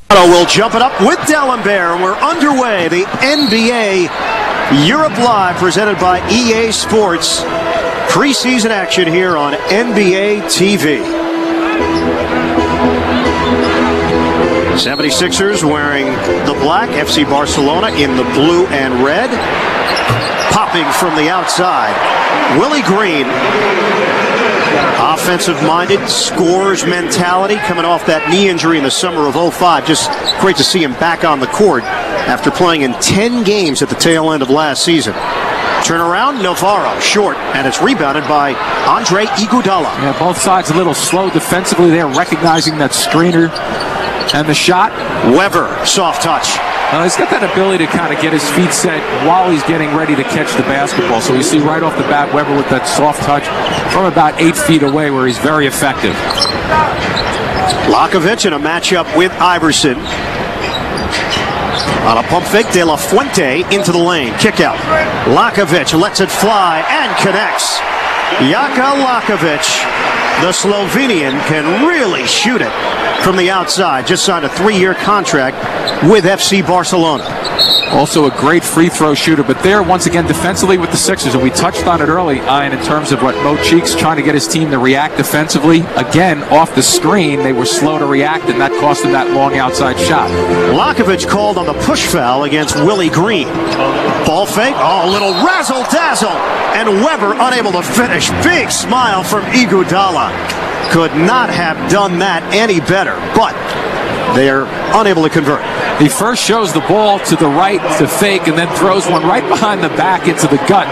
We'll jump it up with D'Alembert, and we're underway. The NBA Europe Live, presented by EA Sports. Preseason action here on NBA TV. 76ers wearing the black, FC Barcelona in the blue and red. Popping from the outside, Willie Green. Offensive-minded, scores mentality, coming off that knee injury in the summer of '05. Just great to see him back on the court after playing in 10 games at the tail end of last season. Turnaround, Navarro, short, and it's rebounded by Andre Iguodala. Yeah, both sides a little slow defensively there, recognizing that screener. And the shot. Weber, soft touch. He's got that ability to kind of get his feet set while he's getting ready to catch the basketball. So you see right off the bat Weber with that soft touch from about 8 feet away, where he's very effective. Lakovic in a matchup with Iverson. On a pump fake, De La Fuente into the lane. Kick out. Lakovic lets it fly and connects. Jaka Lakovic, the Slovenian, can really shoot it from the outside. Just signed a 3-year contract with FC Barcelona. Also a great free throw shooter, but there once again defensively with the Sixers, and we touched on it early, Ian, in terms of what Mo Cheeks trying to get his team to react defensively. Again, off the screen, they were slow to react, and that cost him that long outside shot. Lakovic called on the push foul against Willie Green. Ball fake, a little razzle-dazzle, and Weber unable to finish. Big smile from Iguodala. Could not have done that any better, but they're unable to convert. He first shows the ball to the right to fake, and then throws one right behind the back into the gut.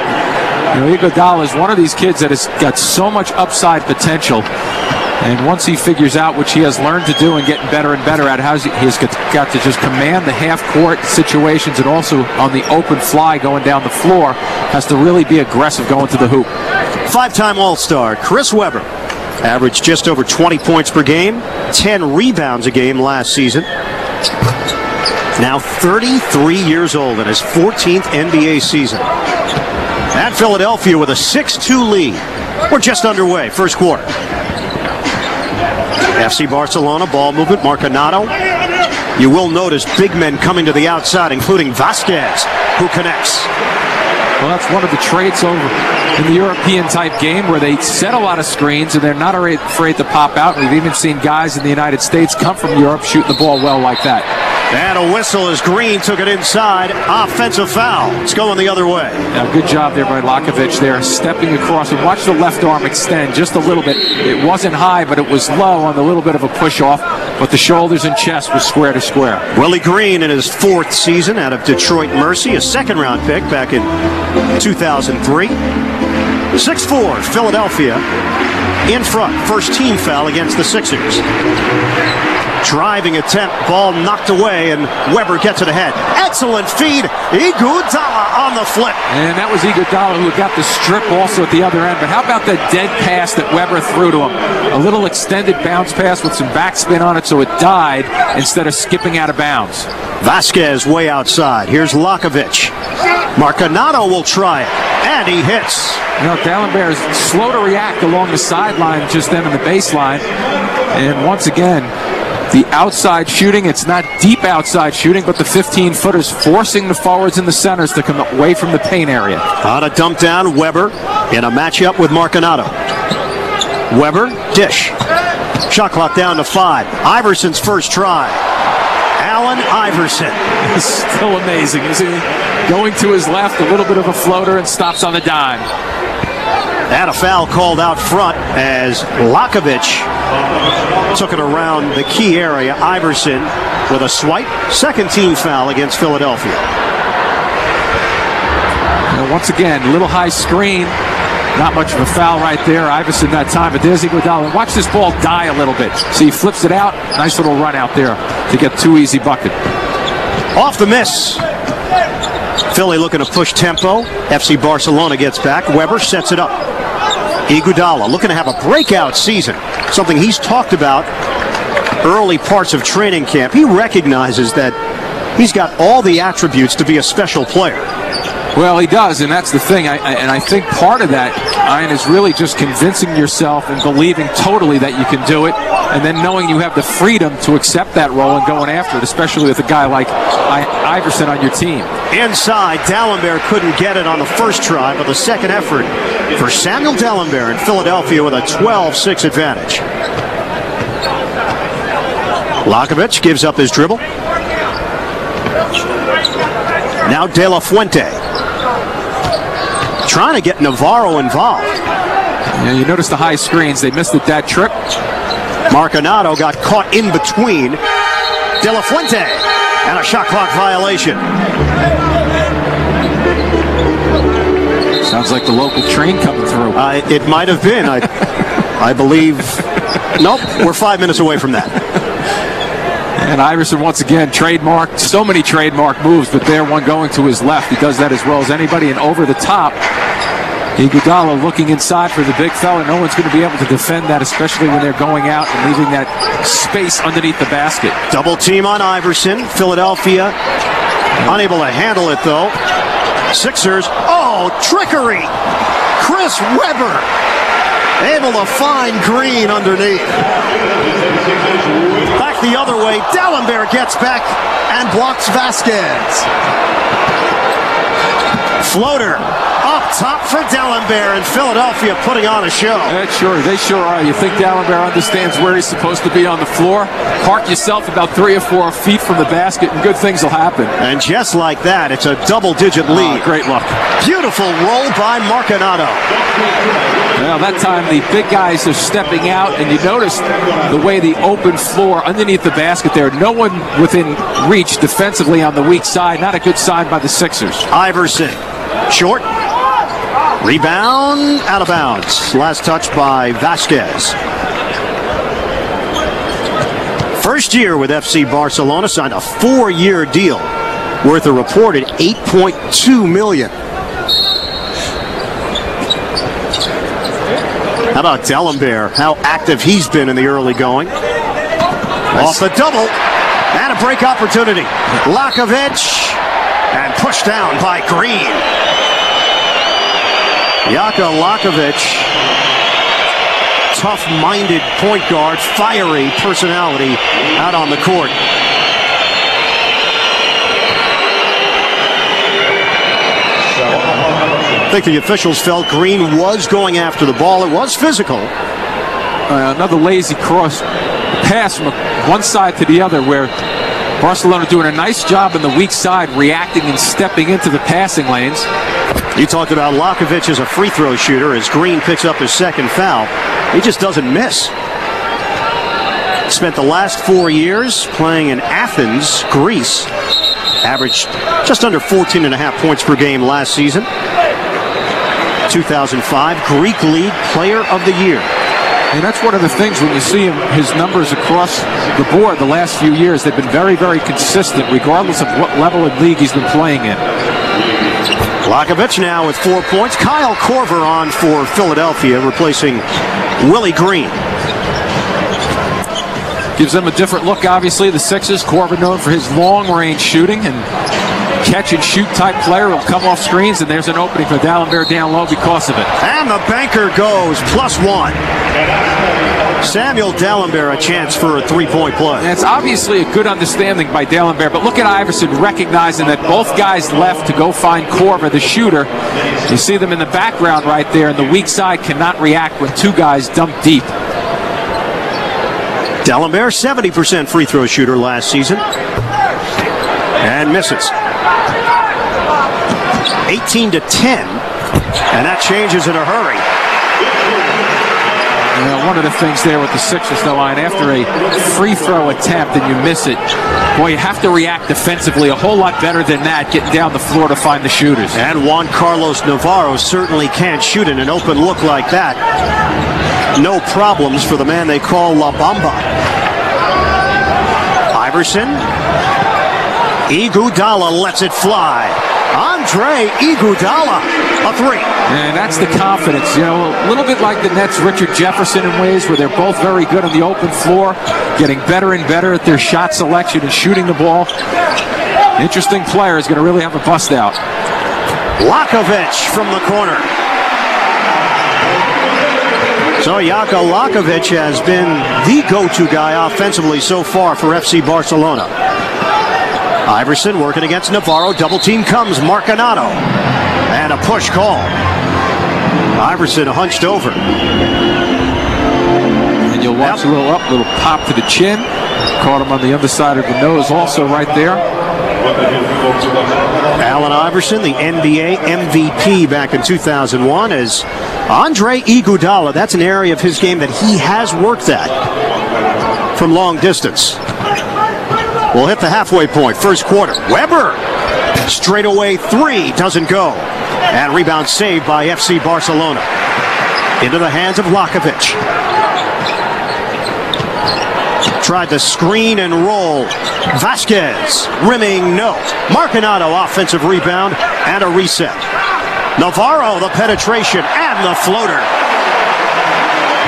You know, Iguodala is one of these kids that has got so much upside potential. And once he figures out, which he has learned to do and getting better and better at, how he's got to just command the half-court situations, and also on the open fly going down the floor, has to really be aggressive going to the hoop. 5-time All-Star Chris Webber averaged just over 20 points per game, 10 rebounds a game last season. Now 33 years old in his 14th NBA season. At Philadelphia with a 6-2 lead. We're just underway, first quarter. FC Barcelona, ball movement, Marcanato. You will notice big men coming to the outside, including Vasquez, who connects. Well, that's one of the traits over in the European-type game, where they set a lot of screens and they're not afraid to pop out. We've even seen guys in the United States come from Europe shooting the ball well like that. And a whistle as Green took it inside. Offensive foul. It's going the other way. Now, good job there by Lakovic there, stepping across. And watch the left arm extend just a little bit. It wasn't high, but it was low on a little bit of a push-off. But the shoulders and chest was square to square. Willie Green in his 4th season out of Detroit Mercy, a 2nd-round pick back in 2003. 6'4", Philadelphia in front. First team foul against the Sixers. Driving attempt, ball knocked away, and Weber gets it ahead. Excellent feed, Iguodala on the flip. And that was Iguodala who got the strip also at the other end. But how about that dead pass that Weber threw to him? A little extended bounce pass with some backspin on it, so it died instead of skipping out of bounds. Vasquez way outside. Here's Lakovic. Marcanato will try it, and he hits. You know, D'Alembert is slow to react along the sideline just then in the baseline. And once again, the outside shooting, it's not deep outside shooting, but the 15-footers forcing the forwards and the centers to come away from the paint area. On a dump down, Weber in a matchup with Marcanato. Weber, dish. Shot clock down to 5. Iverson's first try. Allen Iverson. Still amazing, isn't he? Going to his left, a little bit of a floater, and stops on the dime. And a foul called out front as Lakovic took it around the key area. Iverson with a swipe. 2nd team foul against Philadelphia. And once again, a little high screen. Not much of a foul right there. Iverson that time, but there's Iguodala. Watch this ball die a little bit. See, he flips it out. Nice little run out there to get 2 easy bucket. Off the miss. Philly looking to push tempo. FC Barcelona gets back. Weber sets it up. Iguodala looking to have a breakout season, something he's talked about early parts of training camp. He recognizes that he's got all the attributes to be a special player. Well, he does, and that's the thing. I think part of that, Ian, is really just convincing yourself and believing totally that you can do it, and then knowing you have the freedom to accept that role and going after it, especially with a guy like Iverson on your team. Inside, D'Alembert couldn't get it on the first try, but the second effort for Samuel D'Alembert in Philadelphia with a 12-6 advantage. Lakovic gives up his dribble. Now De La Fuente trying to get Navarro involved. Yeah, you notice the high screens. They missed it that trip. Marcanato got caught in between De La Fuente and a shot clock violation. Sounds like the local train coming through. It might have been. I believe. Nope, we're 5 minutes away from that. And Iverson, once again, trademarked. So many trademark moves, but there one going to his left. He does that as well as anybody. And over the top, Iguodala looking inside for the big fella. No one's going to be able to defend that, especially when they're going out and leaving that space underneath the basket. Double team on Iverson. Philadelphia unable to handle it, though. Sixers. Oh, trickery. Chris Webber able to find Green underneath. Back the other way. D'Alembert gets back and blocks Vasquez. Floater up top for D'Alembert, and Philadelphia putting on a show. They sure are. You think D'Alembert understands where he's supposed to be on the floor? Park yourself about 3 or 4 feet from the basket, and good things will happen. And just like that, it's a double-digit lead. Great luck. Beautiful roll by Marcanato. Well, that time the big guys are stepping out, and you notice the way the open floor underneath the basket there. No one within reach defensively on the weak side. Not a good sign by the Sixers. Iverson, short. Rebound, out of bounds. Last touch by Vasquez. First year with FC Barcelona, signed a 4-year deal worth a reported $8.2 million. How about D'Alembert? How active he's been in the early going. Off the double, and a break opportunity. Lakovic, and pushed down by Green. Jaka Lakovic, tough-minded point guard, fiery personality out on the court. I think the officials felt Green was going after the ball. It was physical. Another lazy cross pass from one side to the other, where Barcelona doing a nice job in the weak side, reacting and stepping into the passing lanes. You talked about Lakovic as a free throw shooter as Green picks up his second foul. He just doesn't miss. Spent the last 4 years playing in Athens, Greece. Averaged just under 14.5 points per game last season. 2005 Greek League Player of the Year. And that's one of the things when you see his numbers across the board the last few years. They've been very, very consistent, regardless of what level of league he's been playing in. Lakovic now with 4 points. Kyle Korver on for Philadelphia, replacing Willie Green. Gives them a different look, obviously. The Sixers, Korver known for his long-range shooting, and catch-and-shoot type player will come off screens, and there's an opening for D'Alembert down low because of it. And the banker goes +1. Samuel D'Alembert a chance for a three-point play. And it's obviously a good understanding by D'Alembert, but look at Iverson recognizing that both guys left to go find Korver, the shooter. You see them in the background right there, and the weak side cannot react when two guys dump deep. D'Alembert, 70% free throw shooter last season. And misses. 18-10. And that changes in a hurry. One of the things there with the Sixers, though, Ian, after a free throw attempt and you miss it, boy, you have to react defensively a whole lot better than that, getting down the floor to find the shooters. And Juan Carlos Navarro certainly can't shoot in an open look like that. No problems for the man they call La Bamba. Iverson. Iguodala lets it fly. Andre Iguodala, a three. And that's the confidence, a little bit like the Nets' Richard Jefferson in ways where they're both very good on the open floor, getting better and better at their shot selection and shooting the ball. Interesting player is going to really have a bust out. Lakovic from the corner. So Jaka Lakovic has been the go-to guy offensively so far for FC Barcelona. Iverson working against Navarro. Double team comes. Marcanato. And a push call. Iverson hunched over. And you'll watch a little up, little pop to the chin. Caught him on the underside of the nose also right there. Allen Iverson, the NBA MVP back in 2001, as Andre Iguodala. That's an area of his game that he has worked at from long distance. We'll hit the halfway point. First quarter. Weber. Straightaway three. Doesn't go. And rebound saved by FC Barcelona. Into the hands of Lakovic. Tried to screen and roll. Vasquez. Rimming, no. Marcanato, offensive rebound and a reset. Navarro, the penetration and the floater.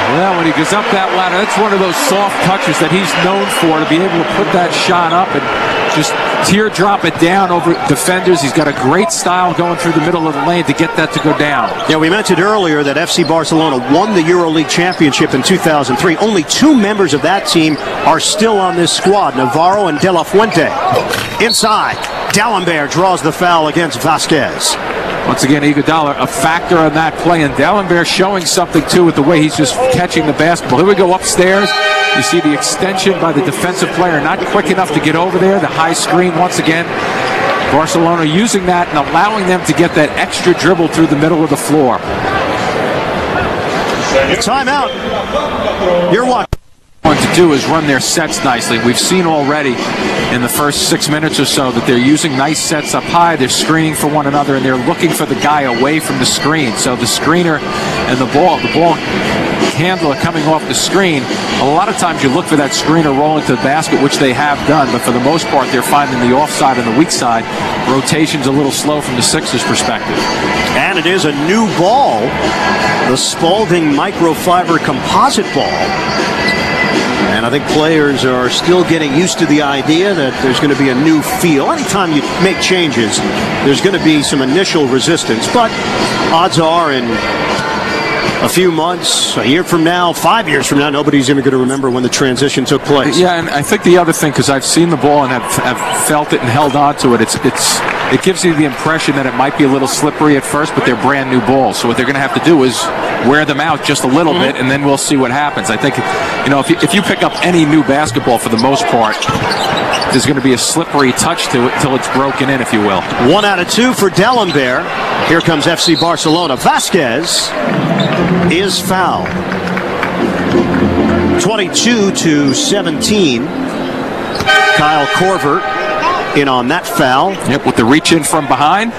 Well, when he goes up that ladder, that's one of those soft touches that he's known for, to be able to put that shot up and just teardrop it down over defenders. He's got a great style going through the middle of the lane to get that to go down. Yeah, we mentioned earlier that FC Barcelona won the EuroLeague championship in 2003. Only two members of that team are still on this squad, Navarro and De La Fuente. Inside, D'Alembert draws the foul against Vasquez. Once again, Iguodala a factor on that play, and D'Alembert showing something too with the way he's just catching the basketball. Here we go upstairs. You see the extension by the defensive player, not quick enough to get over there. The high screen once again. Barcelona using that and allowing them to get that extra dribble through the middle of the floor. Timeout. You're watching. What to do is run their sets nicely. We've seen already in the first 6 minutes or so that they're using nice sets up high. They're screening for one another, and they're looking for the guy away from the screen. So the screener and the ball handler coming off the screen, a lot of times you look for that screener rolling to the basket, which they have done, but for the most part they're finding the offside and the weak side. Rotation's a little slow from the Sixers' perspective. And it is a new ball, the Spalding microfiber composite ball. And I think players are still getting used to the idea that there's going to be a new feel. Anytime you make changes, there's going to be some initial resistance. But odds are in a few months, a year from now, 5 years from now, nobody's even going to remember when the transition took place. Yeah, and I think the other thing, because I've seen the ball and have felt it and held on to it, it gives you the impression that it might be a little slippery at first, but they're brand new balls. So what they're going to have to do is wear them out just a little bit, and then we'll see what happens. I think, you know, if you pick up any new basketball for the most part, there's going to be a slippery touch to it until it's broken in, if you will. 1 out of 2 for D'Alembert. Here comes FC Barcelona. Vasquez is fouled. 22-17. Kyle Korver in on that foul. Yep, with the reach in from behind.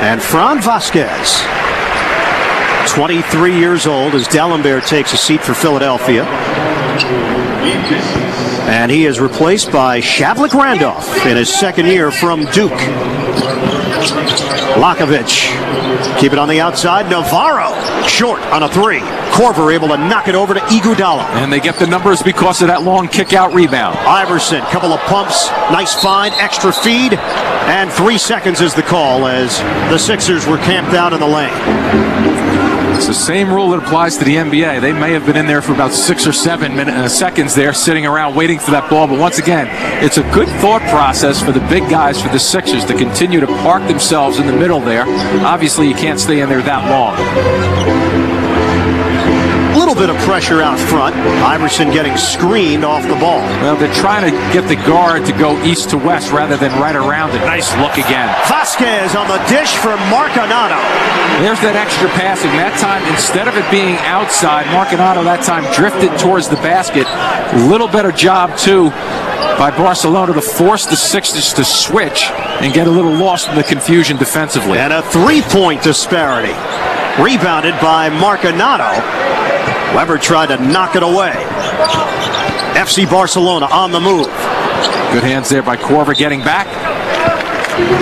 And Fran Vasquez, 23 years old, as D'Alembert takes a seat for Philadelphia. And he is replaced by Shavlik Randolph in his second year from Duke. Lakovic, keep it on the outside. Navarro, short on a three. Korver able to knock it over to Iguodala. And they get the numbers because of that long kick-out rebound. Iverson, couple of pumps, nice find, extra feed, and 3 seconds is the call as the Sixers were camped out in the lane. It's the same rule that applies to the NBA. They may have been in there for about 6 or 7 seconds there, sitting around waiting for that ball. But once again, it's a good thought process for the big guys, for the Sixers, to continue to park themselves in the middle there. Obviously, you can't stay in there that long. A little bit of pressure out front. Iverson getting screened off the ball. Well, they're trying to get the guard to go east to west rather than right around it. Nice look again. Vasquez on the dish for Marcanato. There's that extra passing. That time, instead of it being outside, Marcanato that time drifted towards the basket. A little better job, too, by Barcelona to force the Sixers to switch and get a little lost in the confusion defensively. And a three-point disparity. Rebounded by Marcanato. Weber tried to knock it away. FC Barcelona on the move. Good hands there by Korver getting back.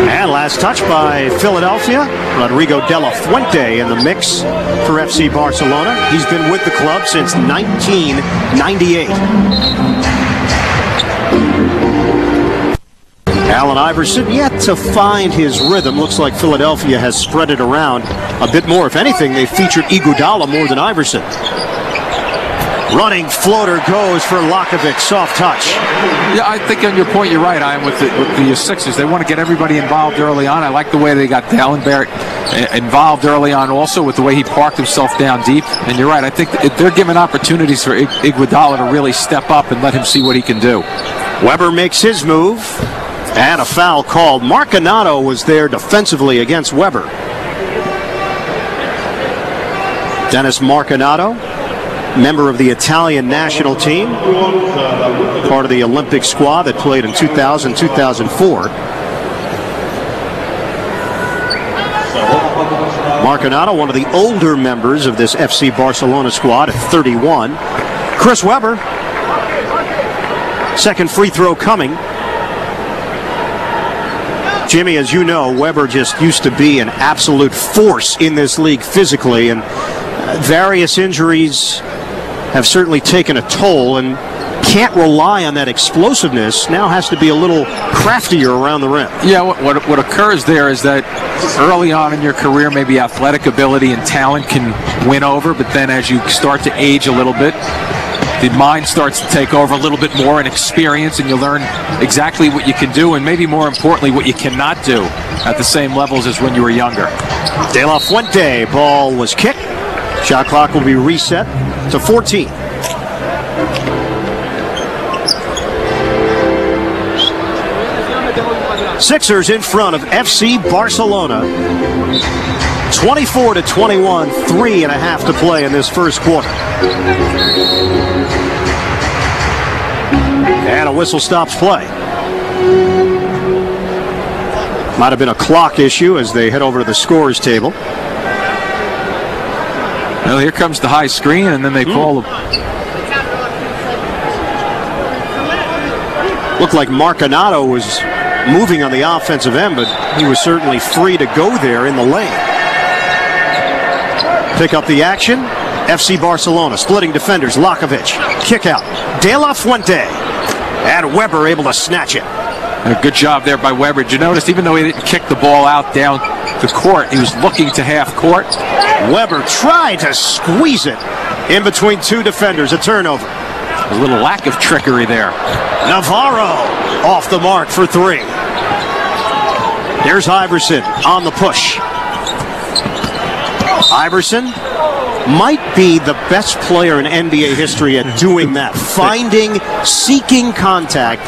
And last touch by Philadelphia. Rodrigo De La Fuente in the mix for FC Barcelona. He's been with the club since 1998. Allen Iverson yet to find his rhythm. Looks like Philadelphia has spread it around a bit more. If anything, they featured Iguodala more than Iverson. Running floater goes for Lakovic. Soft touch. Yeah, I think on your point, you're right. I am with the Sixers. They want to get everybody involved early on. I like the way they got Dallin Barrett involved early on, also with the way he parked himself down deep. And you're right. I think they're giving opportunities for Iguodala to really step up and let him see what he can do. Weber makes his move, and a foul called. Marcanato was there defensively against Weber. Dennis Marcanato, member of the Italian national team, part of the Olympic squad that played in 2000, 2004. Marcanato, one of the older members of this FC Barcelona squad at 31. Chris Weber, second free throw coming. Jimmy, as you know, Weber just used to be an absolute force in this league physically, and various injuries have certainly taken a toll, and can't rely on that explosiveness. Now has to be a little craftier around the rim. Yeah, what occurs there is that early on in your career, maybe athletic ability and talent can win over, but then as you start to age a little bit, the mind starts to take over a little bit more, and experience, and you learn exactly what you can do, and maybe more importantly, what you cannot do at the same levels as when you were younger. De La Fuente, ball was kicked. Shot clock will be reset to 14. Sixers in front of FC Barcelona. 24-21, 3.5 to play in this first quarter. And a whistle stops play. Might have been a clock issue as they head over to the scorer's table. Well, here comes the high screen, and then they call them. Looked like Marcanato was moving on the offensive end, but he was certainly free to go there in the lane. Pick up the action. FC Barcelona splitting defenders. Lakovic, kick out. De La Fuente, and Weber able to snatch it. A good job there by Weber. Did you notice, even though he didn't kick the ball out down the court, he was looking to half court. Weber tried to squeeze it in between two defenders. A turnover. A little lack of trickery there. Navarro off the mark for three. Here's Iverson on the push. Iverson might be the best player in NBA history at doing that. Finding, seeking contact,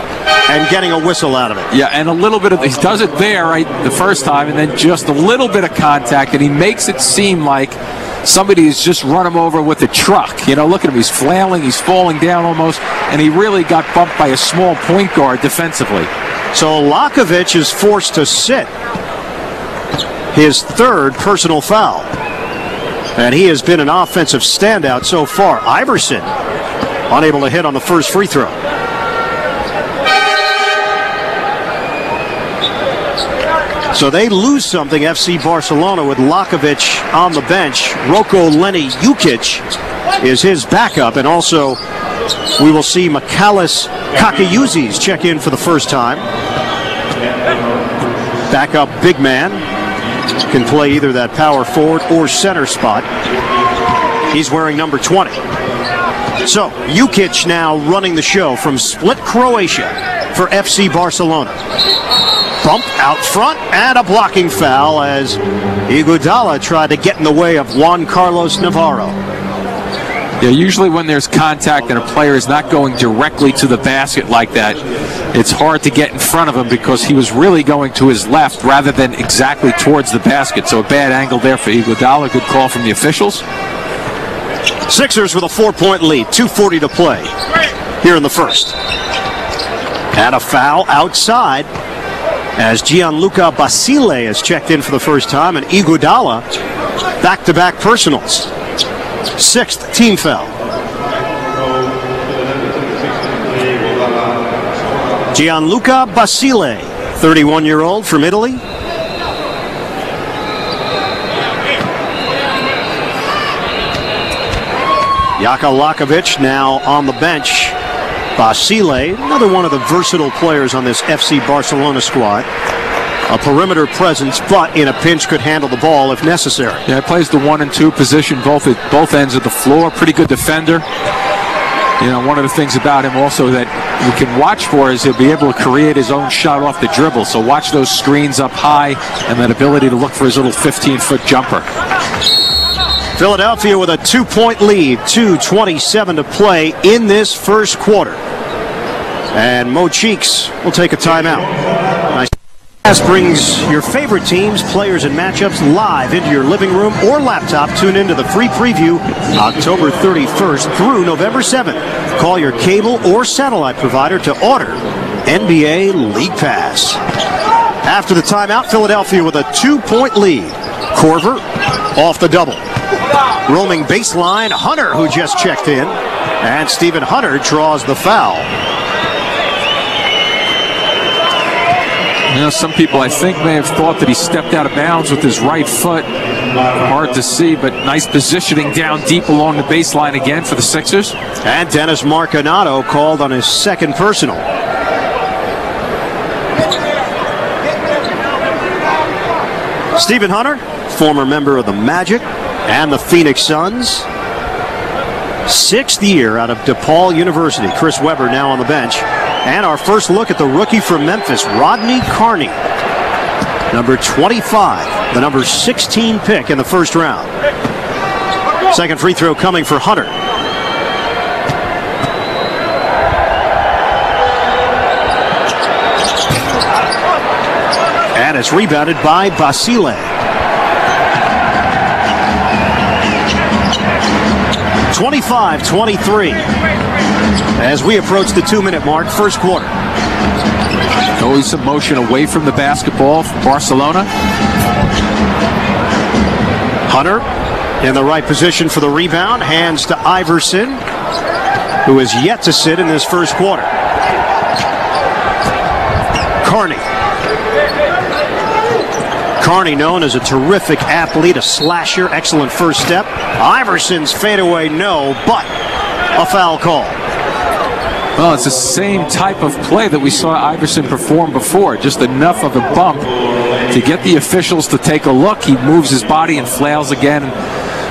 and getting a whistle out of it. Yeah, and a little bit of, he does it there, right, the first time, and then just a little bit of contact, and he makes it seem like somebody's just run him over with a truck. You know, look at him, he's flailing, he's falling down almost, and he really got bumped by a small point guard defensively. So Lakovic is forced to sit. His third personal foul. And he has been an offensive standout so far. Iverson unable to hit on the first free throw. So they lose something, FC Barcelona, with Lakovic on the bench. Roko Lenny Jukic is his backup, and also we will see Mikalis Kakayuzis check in for the first time. Backup big man. Can play either that power forward or center spot. He's wearing number 20. So Jukic now running the show from Split, Croatia for FC Barcelona. Bump out front and a blocking foul as Iguodala tried to get in the way of Juan Carlos Navarro. Yeah, usually when there's contact and a player is not going directly to the basket like that, it's hard to get in front of him because he was really going to his left rather than exactly towards the basket. So a bad angle there for Iguodala. Good call from the officials. Sixers with a 4-point lead. 2:40 to play here in the first. And a foul outside as Gianluca Basile has checked in for the first time, and Iguodala back-to-back personals. Sixth team foul. Gianluca Basile, 31-year-old from Italy. Jaka Lakovic now on the bench Basile, another one of the versatile players on this FC Barcelona squad. A perimeter presence, but in a pinch could handle the ball if necessary. Yeah, he plays the 1 and 2 position both at both ends of the floor. Pretty good defender. You know, one of the things about him also that we can watch for is he'll be able to create his own shot off the dribble. So watch those screens up high and that ability to look for his little 15-foot jumper. Philadelphia with a 2-point lead, 2:27 to play in this first quarter. And Mo Cheeks will take a timeout. Nice. This brings your favorite teams, players, and matchups live into your living room or laptop. Tune into the free preview October 31st through November 7th. Call your cable or satellite provider to order NBA League Pass. After the timeout, Philadelphia with a 2-point lead. Korver off the double. Roaming baseline, Hunter, who just checked in. And Stephen Hunter draws the foul. You know, some people, I think, may have thought that he stepped out of bounds with his right foot. Hard to see, but nice positioning down deep along the baseline again for the Sixers. And Dennis Marcanato called on his second personal. Stephen Hunter, former member of the Magic and the Phoenix Suns. 6th year out of DePaul University. Chris Webber now on the bench. And our first look at the rookie from Memphis, Rodney Carney. Number 25, the number 16 pick in the first round. Second free throw coming for Hunter. And it's rebounded by Basile. 25-23 as we approach the 2-minute mark, first quarter. Always some motion away from the basketball for Barcelona. Hunter in the right position for the rebound. Hands to Iverson, who is yet to sit in this first quarter. Carney known as a terrific athlete, a slasher, excellent first step. Iverson's fadeaway, no, but a foul call. Well, it's the same type of play that we saw Iverson perform before. Just enough of a bump to get the officials to take a look. He moves his body and flails again.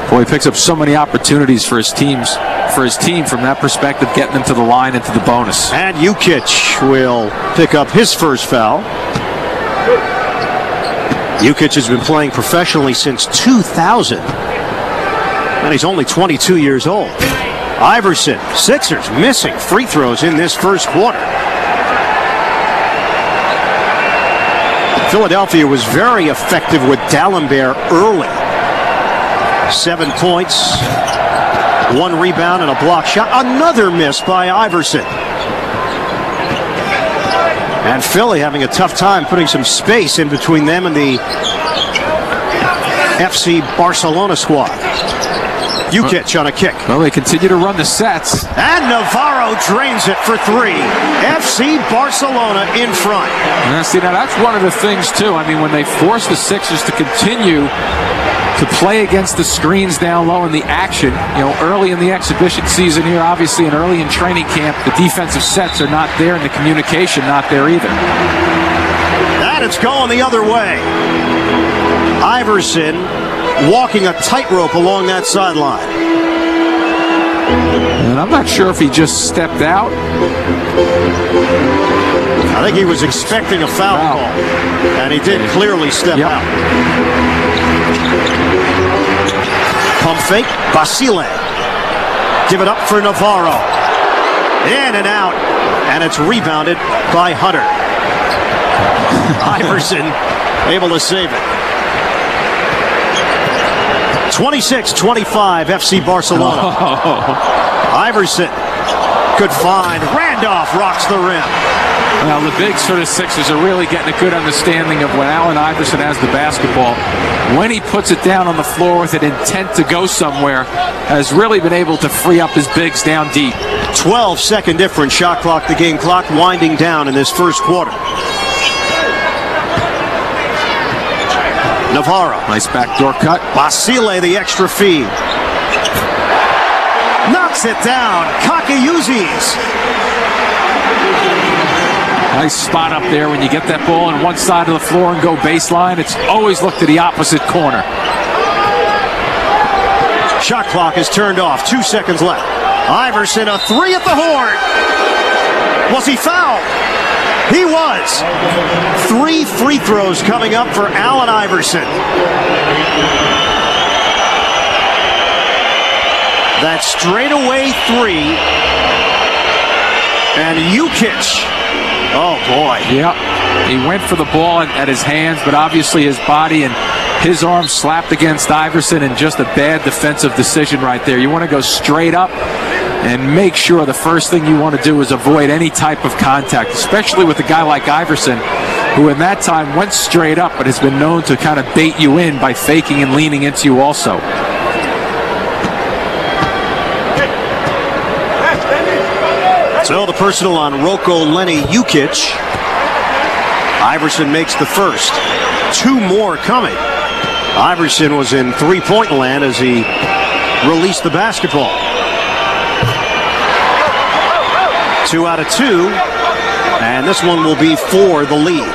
Boy, he picks up so many opportunities for his team from that perspective, getting them to the line and to the bonus. And Jukic will pick up his first foul. Jukic has been playing professionally since 2000. And he's only 22 years old. Iverson, Sixers missing free throws in this first quarter. Philadelphia was very effective with D'Alembert early. 7 points, 1 rebound, and a block shot. Another miss by Iverson. And Philly having a tough time putting some space in between them and the FC Barcelona squad. Jukic on a kick. Well, they continue to run the sets. And Navarro drains it for 3. FC Barcelona in front. And see, now that's one of the things, too. I mean, when they force the Sixers to continue to play against the screens down low in the action, you know, early in the exhibition season here, obviously, and early in training camp, the defensive sets are not there and the communication not there either. And it's going the other way. Iverson walking a tightrope along that sideline. And I'm not sure if he just stepped out. I think he was expecting a foul call. And he did clearly step out. Pump fake, Basile. Give it up for Navarro. In and out. And it's rebounded by Hunter. Iverson able to save it. 26-25 FC Barcelona. Iverson could find. Randolph rocks the rim. Well, the bigs for the Sixers are really getting a good understanding of when Allen Iverson has the basketball. When he puts it down on the floor with an intent to go somewhere, has really been able to free up his bigs down deep. 12-second difference, shot clock, the game clock winding down in this first quarter. Navarro. Nice backdoor cut. Basile, the extra feed. Knocks it down. Kakayuzis. Nice spot up there when you get that ball on one side of the floor and go baseline. It's always look to the opposite corner. Shot clock is turned off. 2 seconds left. Iverson, a three at the horn. Was he fouled? He was. 3 free throws coming up for Allen Iverson. That straightaway three. And Jukic. Oh, boy. Yeah, he went for the ball at his hands, but obviously his body and his arm slapped against Iverson, and just a bad defensive decision right there. You want to go straight up and make sure the first thing you want to do is avoid any type of contact, especially with a guy like Iverson, who in that time went straight up, but has been known to kind of bait you in by faking and leaning into you also. So the personal on Rocco Lenny Jukic. Iverson makes the first. 2 more coming. Iverson was in three-point land as he released the basketball. 2 out of 2. And this one will be for the lead.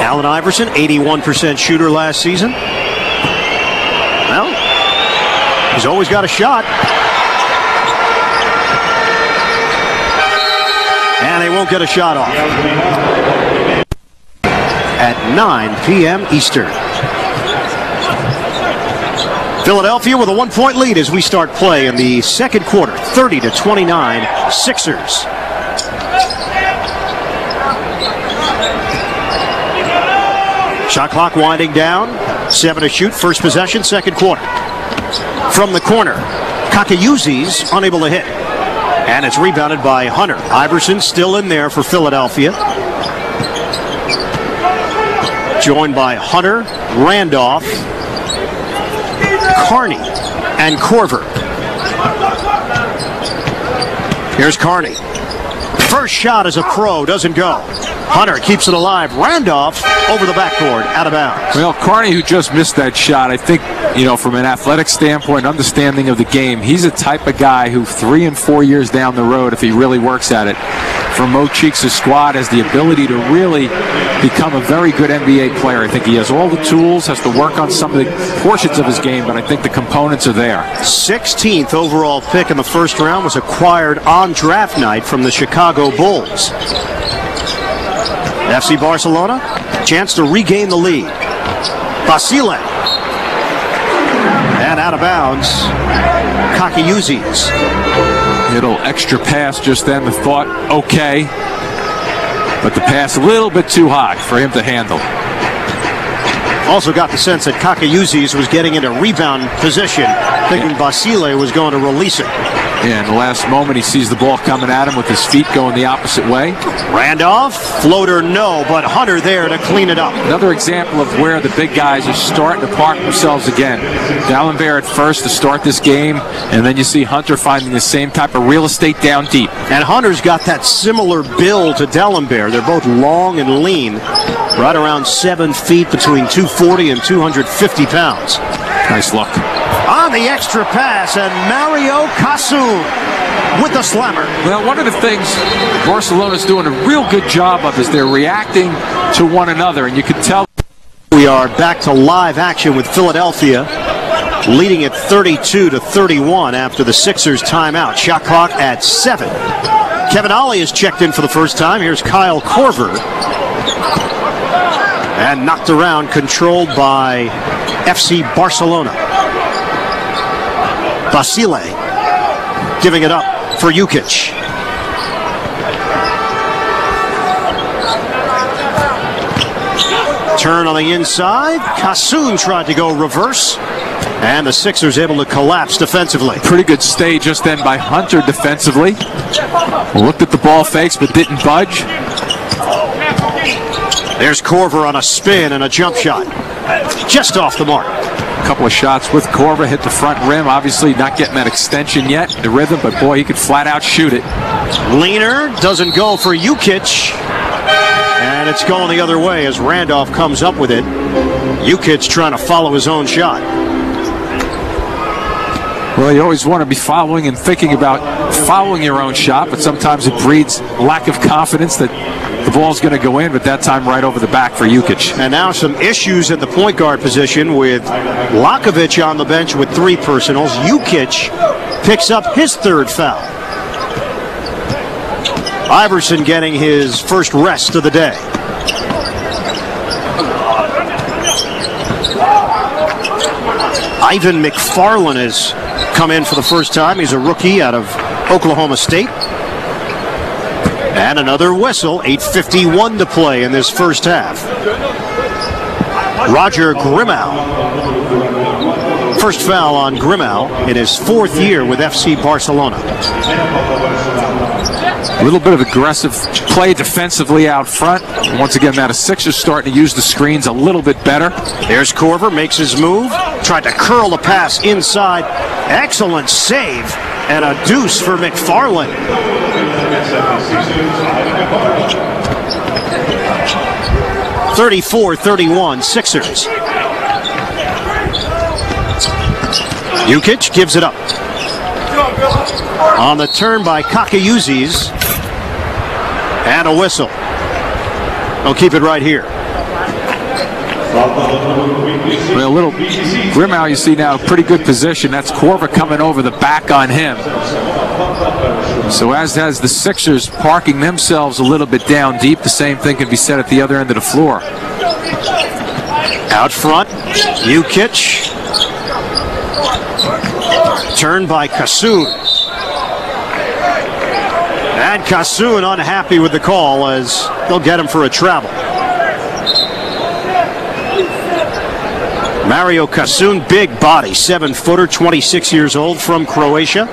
Allen Iverson, 81% shooter last season. Well, he's always got a shot. And they won't get a shot off. At 9 p.m. Eastern. Philadelphia with a 1-point lead as we start play in the second quarter. 30-29 Sixers. Shot clock winding down. 7 to shoot. First possession, second quarter. From the corner, Kakayuzi's unable to hit. And it's rebounded by Hunter. Iverson still in there for Philadelphia. Joined by Hunter, Randolph, Carney, and Korver. Here's Carney. First shot as a pro, doesn't go. Hunter keeps it alive. Randolph over the backboard, out of bounds. Well, Carney, who just missed that shot, I think, from an athletic standpoint, understanding of the game, he's a type of guy who 3 and 4 years down the road, if he really works at it, for Mo Cheeks' squad, has the ability to really become a very good NBA player. I think he has all the tools, has to work on some of the portions of his game, but I think the components are there. 16th overall pick in the first round was acquired on draft night from the Chicago Bulls. FC Barcelona, chance to regain the lead. Basile. And out of bounds, Kakayuzi's. Little extra pass just then. The thought, okay. But the pass a little bit too high for him to handle. Also got the sense that Kakayuzi's was getting into rebound position, thinking Basile was going to release it. Yeah, in the last moment, he sees the ball coming at him with his feet going the opposite way. Randolph, floater no, but Hunter there to clean it up. Another example of where the big guys are starting to park themselves again. D'Alembert at first to start this game, and then you see Hunter finding the same type of real estate down deep. And Hunter's got that similar build to D'Alembert. They're both long and lean, right around 7 feet, between 240 and 250 pounds. Nice look. On the extra pass, and Mario Kassoun with the slammer. Well, one of the things Barcelona's doing a real good job of is they're reacting to one another, and you can tell. We are back to live action with Philadelphia leading at 32-31 after the Sixers timeout. Shot clock at 7. Kevin Ollie is checked in for the first time. Here's Kyle Korver. And knocked around, controlled by FC Barcelona. Basile giving it up for Jukic. Turn on the inside. Kassoun tried to go reverse. And the Sixers able to collapse defensively. Pretty good stay just then by Hunter defensively. Looked at the ball fakes but didn't budge. There's Korver on a spin and a jump shot. Just off the mark. A couple of shots with Korver, hit the front rim. Obviously not getting that extension yet, the rhythm, but boy, he could flat out shoot it. Leaner doesn't go for Jukic. And it's going the other way as Randolph comes up with it. Jukic trying to follow his own shot. Well, you always want to be following and thinking about following your own shot, but sometimes it breeds lack of confidence that the ball's going to go in, but that time right over the back for Jukic. And now some issues at the point guard position with Lakovic on the bench with 3 personals. Jukic picks up his 3rd foul. Iverson getting his first rest of the day. Ivan McFarland has come in for the first time. He's a rookie out of Oklahoma State. And another whistle, 8:51 to play in this first half. Roger Grimau. First foul on Grimau in his 4th year with FC Barcelona. A little bit of aggressive play defensively out front. Once again, that Sixers starting to use the screens a little bit better. There's Korver, makes his move. Tried to curl the pass inside. Excellent save. And a deuce for McFarland. 34-31 Sixers. Jukic gives it up. On the turn by Kakayuzis. And a whistle. They'll keep it right here. Well, a little Grimau, you see now, pretty good position. That's Korver coming over the back on him. So as has the Sixers parking themselves a little bit down deep, the same thing can be said at the other end of the floor. Out front, Jukic. Turned by Kassoun. And Kassoun unhappy with the call as they'll get him for a travel. Mario Kassoun, big body, 7-footer, 26 years old, from Croatia.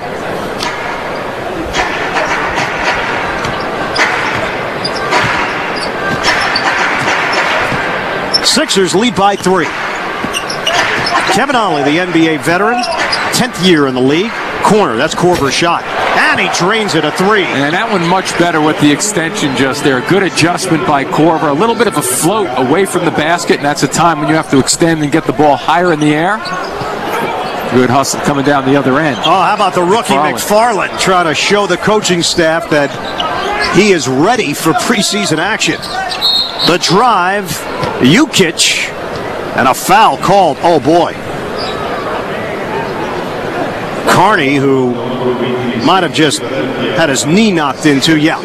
Sixers lead by 3. Kevin Ollie, the NBA veteran, 10th year in the league. Corner, that's Korver's shot. And he drains it, a 3. And that one much better with the extension just there. Good adjustment by Korver. A little bit of a float away from the basket, and that's a time when you have to extend and get the ball higher in the air. Good hustle coming down the other end. Oh, how about the rookie McFarland trying to show the coaching staff that he is ready for preseason action. The drive, Jukic, and a foul called. Oh, boy. Carney, who might have just had his knee knocked into. Yeah,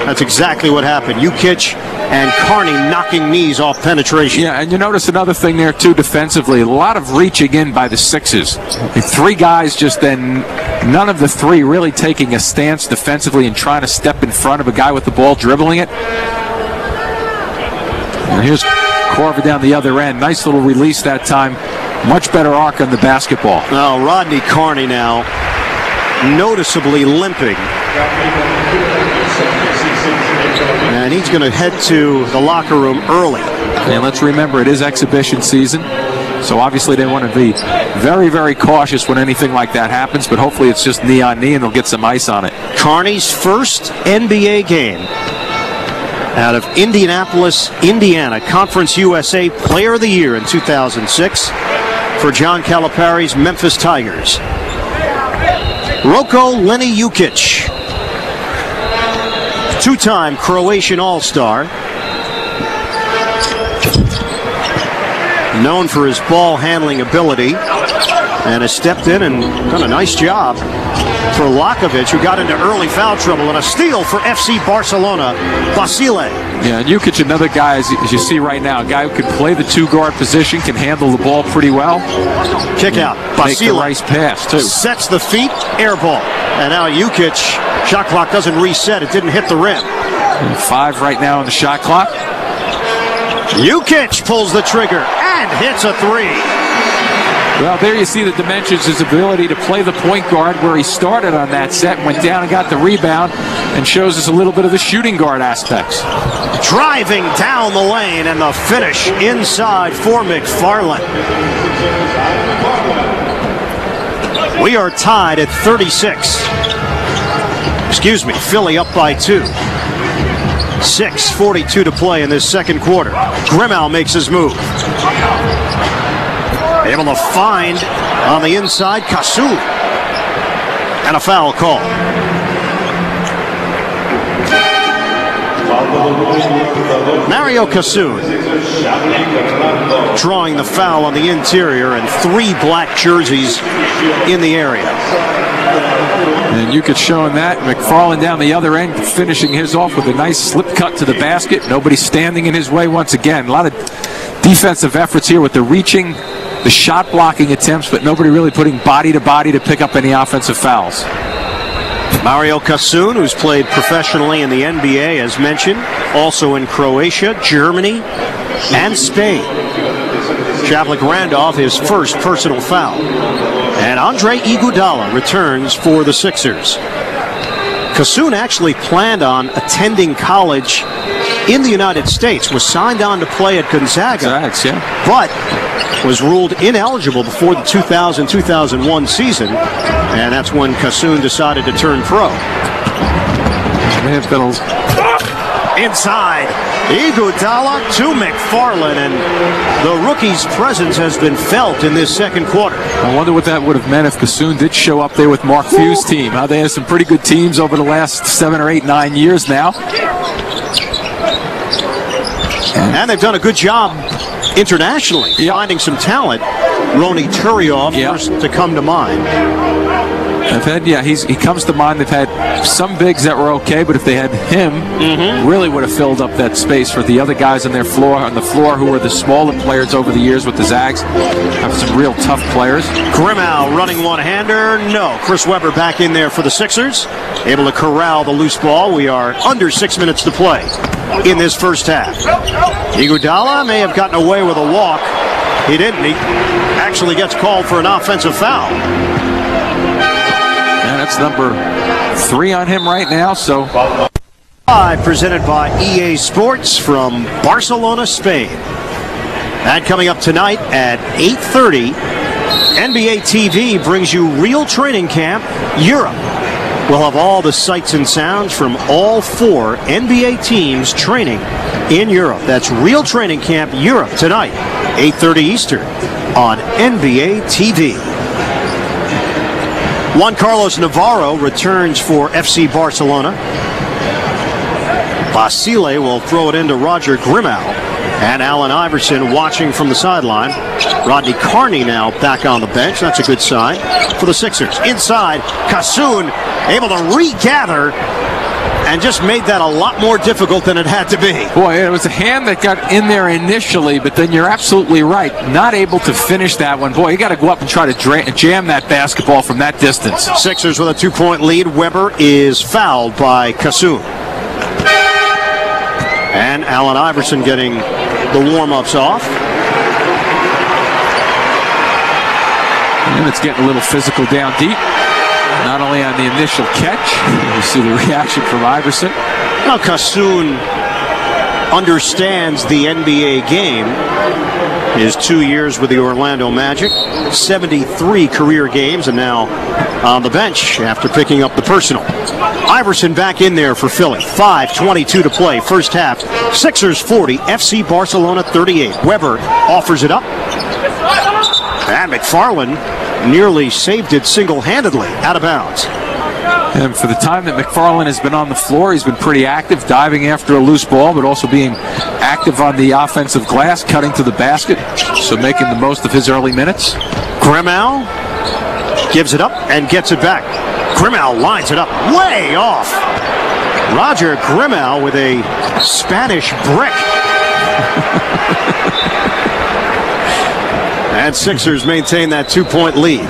that's exactly what happened. Jukic and Carney knocking knees off penetration. Yeah, and you notice another thing there, too, defensively. A lot of reaching in by the Sixers. 3 guys just then, none of the 3 really taking a stance defensively and trying to step in front of a guy with the ball, dribbling it. And here's Korver down the other end. Nice little release that time. Much better arc on the basketball. Now, Rodney Carney now noticeably limping. And he's going to head to the locker room early. And let's remember, it is exhibition season. So obviously they want to be very, very cautious when anything like that happens. But hopefully it's just knee on knee and they'll get some ice on it. Carney's first NBA game out of Indianapolis, Indiana. Conference USA Player of the Year in 2006 for John Calipari's Memphis Tigers. Roko Lenny Jukic, 2-time Croatian All-Star. Known for his ball handling ability, and has stepped in and done a nice job for Lakovic, who got into early foul trouble, and a steal for FC Barcelona, Basile. Yeah, and Jukic, another guy, as you see right now, a guy who can play the 2-guard position, can handle the ball pretty well. Kick out. Basile. Make the nice pass, too. Sets the feet, air ball. And now Jukic, shot clock doesn't reset. It didn't hit the rim. And 5 right now on the shot clock. Jukic pulls the trigger and hits a 3. Well, there you see the dimensions, his ability to play the point guard where he started on that set, went down and got the rebound, and shows us a little bit of the shooting guard aspects. Driving down the lane, and the finish inside for McFarland. We are tied at 36. Excuse me, Philly up by 2. 6:42 to play in this second quarter. Grimau makes his move. Able to find on the inside Kassoun. And a foul call. Mario Kassoun drawing the foul on the interior, and 3 black jerseys in the area. And you could show him that. McFarland down the other end, finishing his off with a nice slip cut to the basket. Nobody standing in his way once again. A lot of defensive efforts here with the reaching, the shot blocking attempts, but nobody really putting body to body to pick up any offensive fouls. Mario Kassoun, who's played professionally in the NBA, as mentioned, also in Croatia, Germany, and Spain. Shavlik Randolph, his first personal foul. And Andre Iguodala returns for the Sixers. Kassoun actually planned on attending college in the United States, was signed on to play at Gonzaga, but was ruled ineligible before the 2000-2001 season, and that's when Kassoun decided to turn pro. Inside, Iguodala to McFarland, and the rookie's presence has been felt in this second quarter. I wonder what that would have meant if Kassoun did show up there with Mark Few's team. How they had some pretty good teams over the last 7 or 8, 9 years now. And they've done a good job internationally, finding some talent. Roni Turiov, first to come to mind. They've had, he comes to mind. They've had some bigs that were okay, but if they had him, really would have filled up that space for the other guys on the floor who were the smaller players over the years with the Zags. Have some real tough players. Grimau running one-hander. No. Chris Webber back in there for the Sixers. Able to corral the loose ball. We are under 6 minutes to play in this first half. Iguodala may have gotten away with a walk. He didn't. He actually gets called for an offensive foul. And that's number 3 on him right now. So, presented by EA Sports from Barcelona, Spain. That coming up tonight at 8:30. NBA TV brings you Real Training Camp Europe. We'll have all the sights and sounds from all 4 NBA teams training in Europe. That's Real Training Camp Europe tonight, 8:30 Eastern on NBA TV. Juan Carlos Navarro returns for FC Barcelona. Basile will throw it into Roger Grimau. And Allen Iverson watching from the sideline. Rodney Carney now back on the bench. That's a good sign for the Sixers. Inside, Kassoun able to regather and just made that a lot more difficult than it had to be. Boy, it was a hand that got in there initially, but then you're absolutely right. Not able to finish that one. Boy, you got to go up and try to jam that basketball from that distance. Sixers with a 2-point lead. Webber is fouled by Kassoun. And Allen Iverson getting the warm-ups off. And it's getting a little physical down deep. Not only on the initial catch, you see the reaction from Iverson. Now Kassoun understands the NBA game. His 2 years with the Orlando Magic, 73 career games, and now on the bench after picking up the personal. Iverson back in there for Philly. 5:22 to play, first half. Sixers 40, FC Barcelona 38. Webber offers it up. And McFarland nearly saved it single-handedly out of bounds. And for the time that McFarland has been on the floor, he's been pretty active, diving after a loose ball, but also being active on the offensive glass, cutting to the basket, so making the most of his early minutes. Grimau gives it up and gets it back. Grimau lines it up way off. Roger Grimau with a Spanish brick. And Sixers maintain that 2-point lead.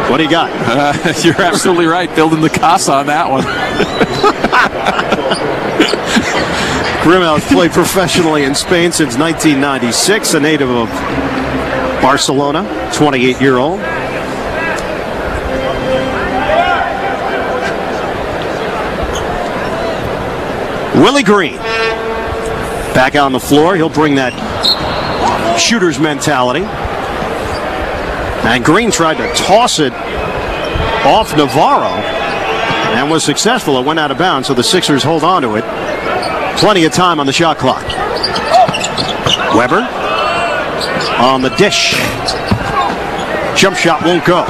What do you got? You're absolutely right. Building the casa on that one. Grimau's played professionally in Spain since 1996, a native of Barcelona, 28-year-old. Willie Green back on the floor. He'll bring that shooter's mentality. And Green tried to toss it off Navarro and was successful. It went out of bounds, so the Sixers hold on to it. Plenty of time on the shot clock. Webber on the dish. Jump shot won't go.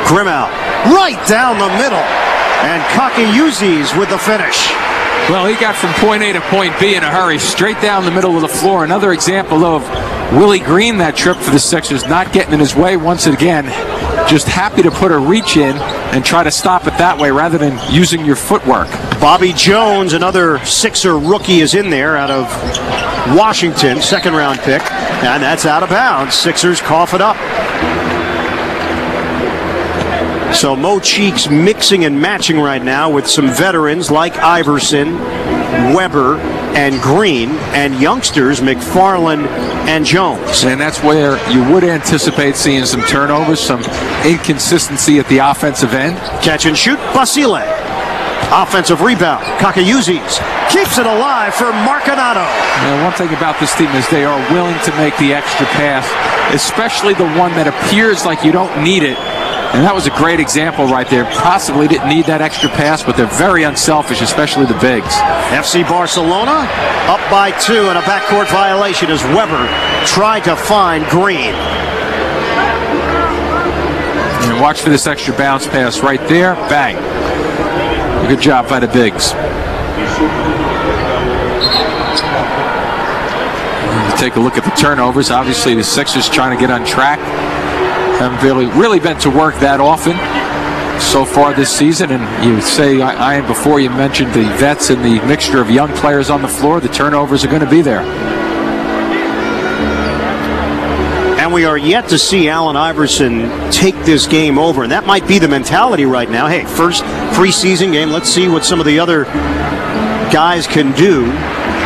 Grimau right down the middle. And Kakayuzis with the finish. Well, he got from point A to point B in a hurry, straight down the middle of the floor. Another example of Willie Green that trip for the Sixers, not getting in his way once again. Just happy to put a reach in and try to stop it that way rather than using your footwork. Bobby Jones, another Sixer rookie, is in there out of Washington, second-round pick. And that's out of bounds. Sixers cough it up. So Mo Cheeks mixing and matching right now with some veterans like Iverson, Weber, and Green, and youngsters McFarland and Jones. And that's where you would anticipate seeing some turnovers, some inconsistency at the offensive end. Catch and shoot, Basile. Offensive rebound, Kakayuzis keeps it alive for Marcanato. One thing about this team is they are willing to make the extra pass, especially the one that appears like you don't need it. And that was a great example right there. Possibly didn't need that extra pass, but they're very unselfish, especially the bigs. FC Barcelona up by 2 and a backcourt violation as Weber tried to find Green. And watch for this extra bounce pass right there. Bang. Good job by the bigs. Take a look at the turnovers. Obviously, the Sixers trying to get on track. Haven't really been to work that often so far this season. And you say, Ian, before you mentioned the vets and the mixture of young players on the floor, the turnovers are going to be there. And we are yet to see Allen Iverson take this game over. And that might be the mentality right now. Hey, first preseason game, let's see what some of the other guys can do.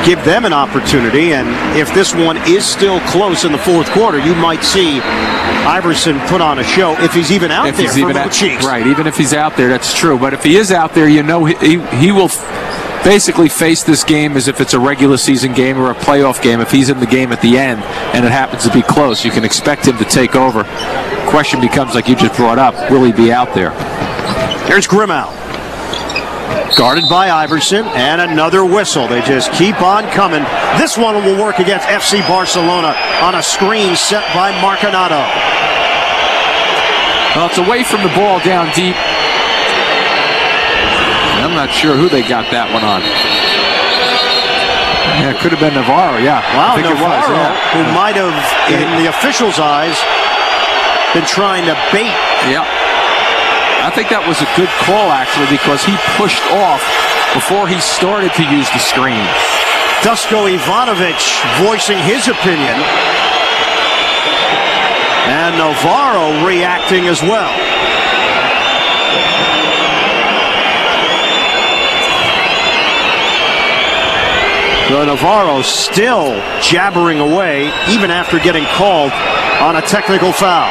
Give them an opportunity. And if this one is still close in the fourth quarter, you might see Iverson put on a show if he's even out there for Mo Cheeks. Right, even if he's out there, that's true. But if he is out there, you know he will basically face this game as if it's a regular season game or a playoff game. If he's in the game at the end and it happens to be close, you can expect him to take over. Question becomes, like you just brought up, will he be out there? Here's Grimau. Guarded by Iverson, and another whistle. They just keep on coming. This one will work against FC Barcelona on a screen set by Marcanato. Well, it's away from the ball down deep. I'm not sure who they got that one on. Yeah, it could have been Navarro, yeah. Wow, Navarro, who might have, in the officials' eyes, been trying to bait. Yeah. I think that was a good call, actually, because he pushed off before he started to use the screen. Dusko Ivanovic voicing his opinion. And Navarro reacting as well. So Navarro still jabbering away, even after getting called on a technical foul.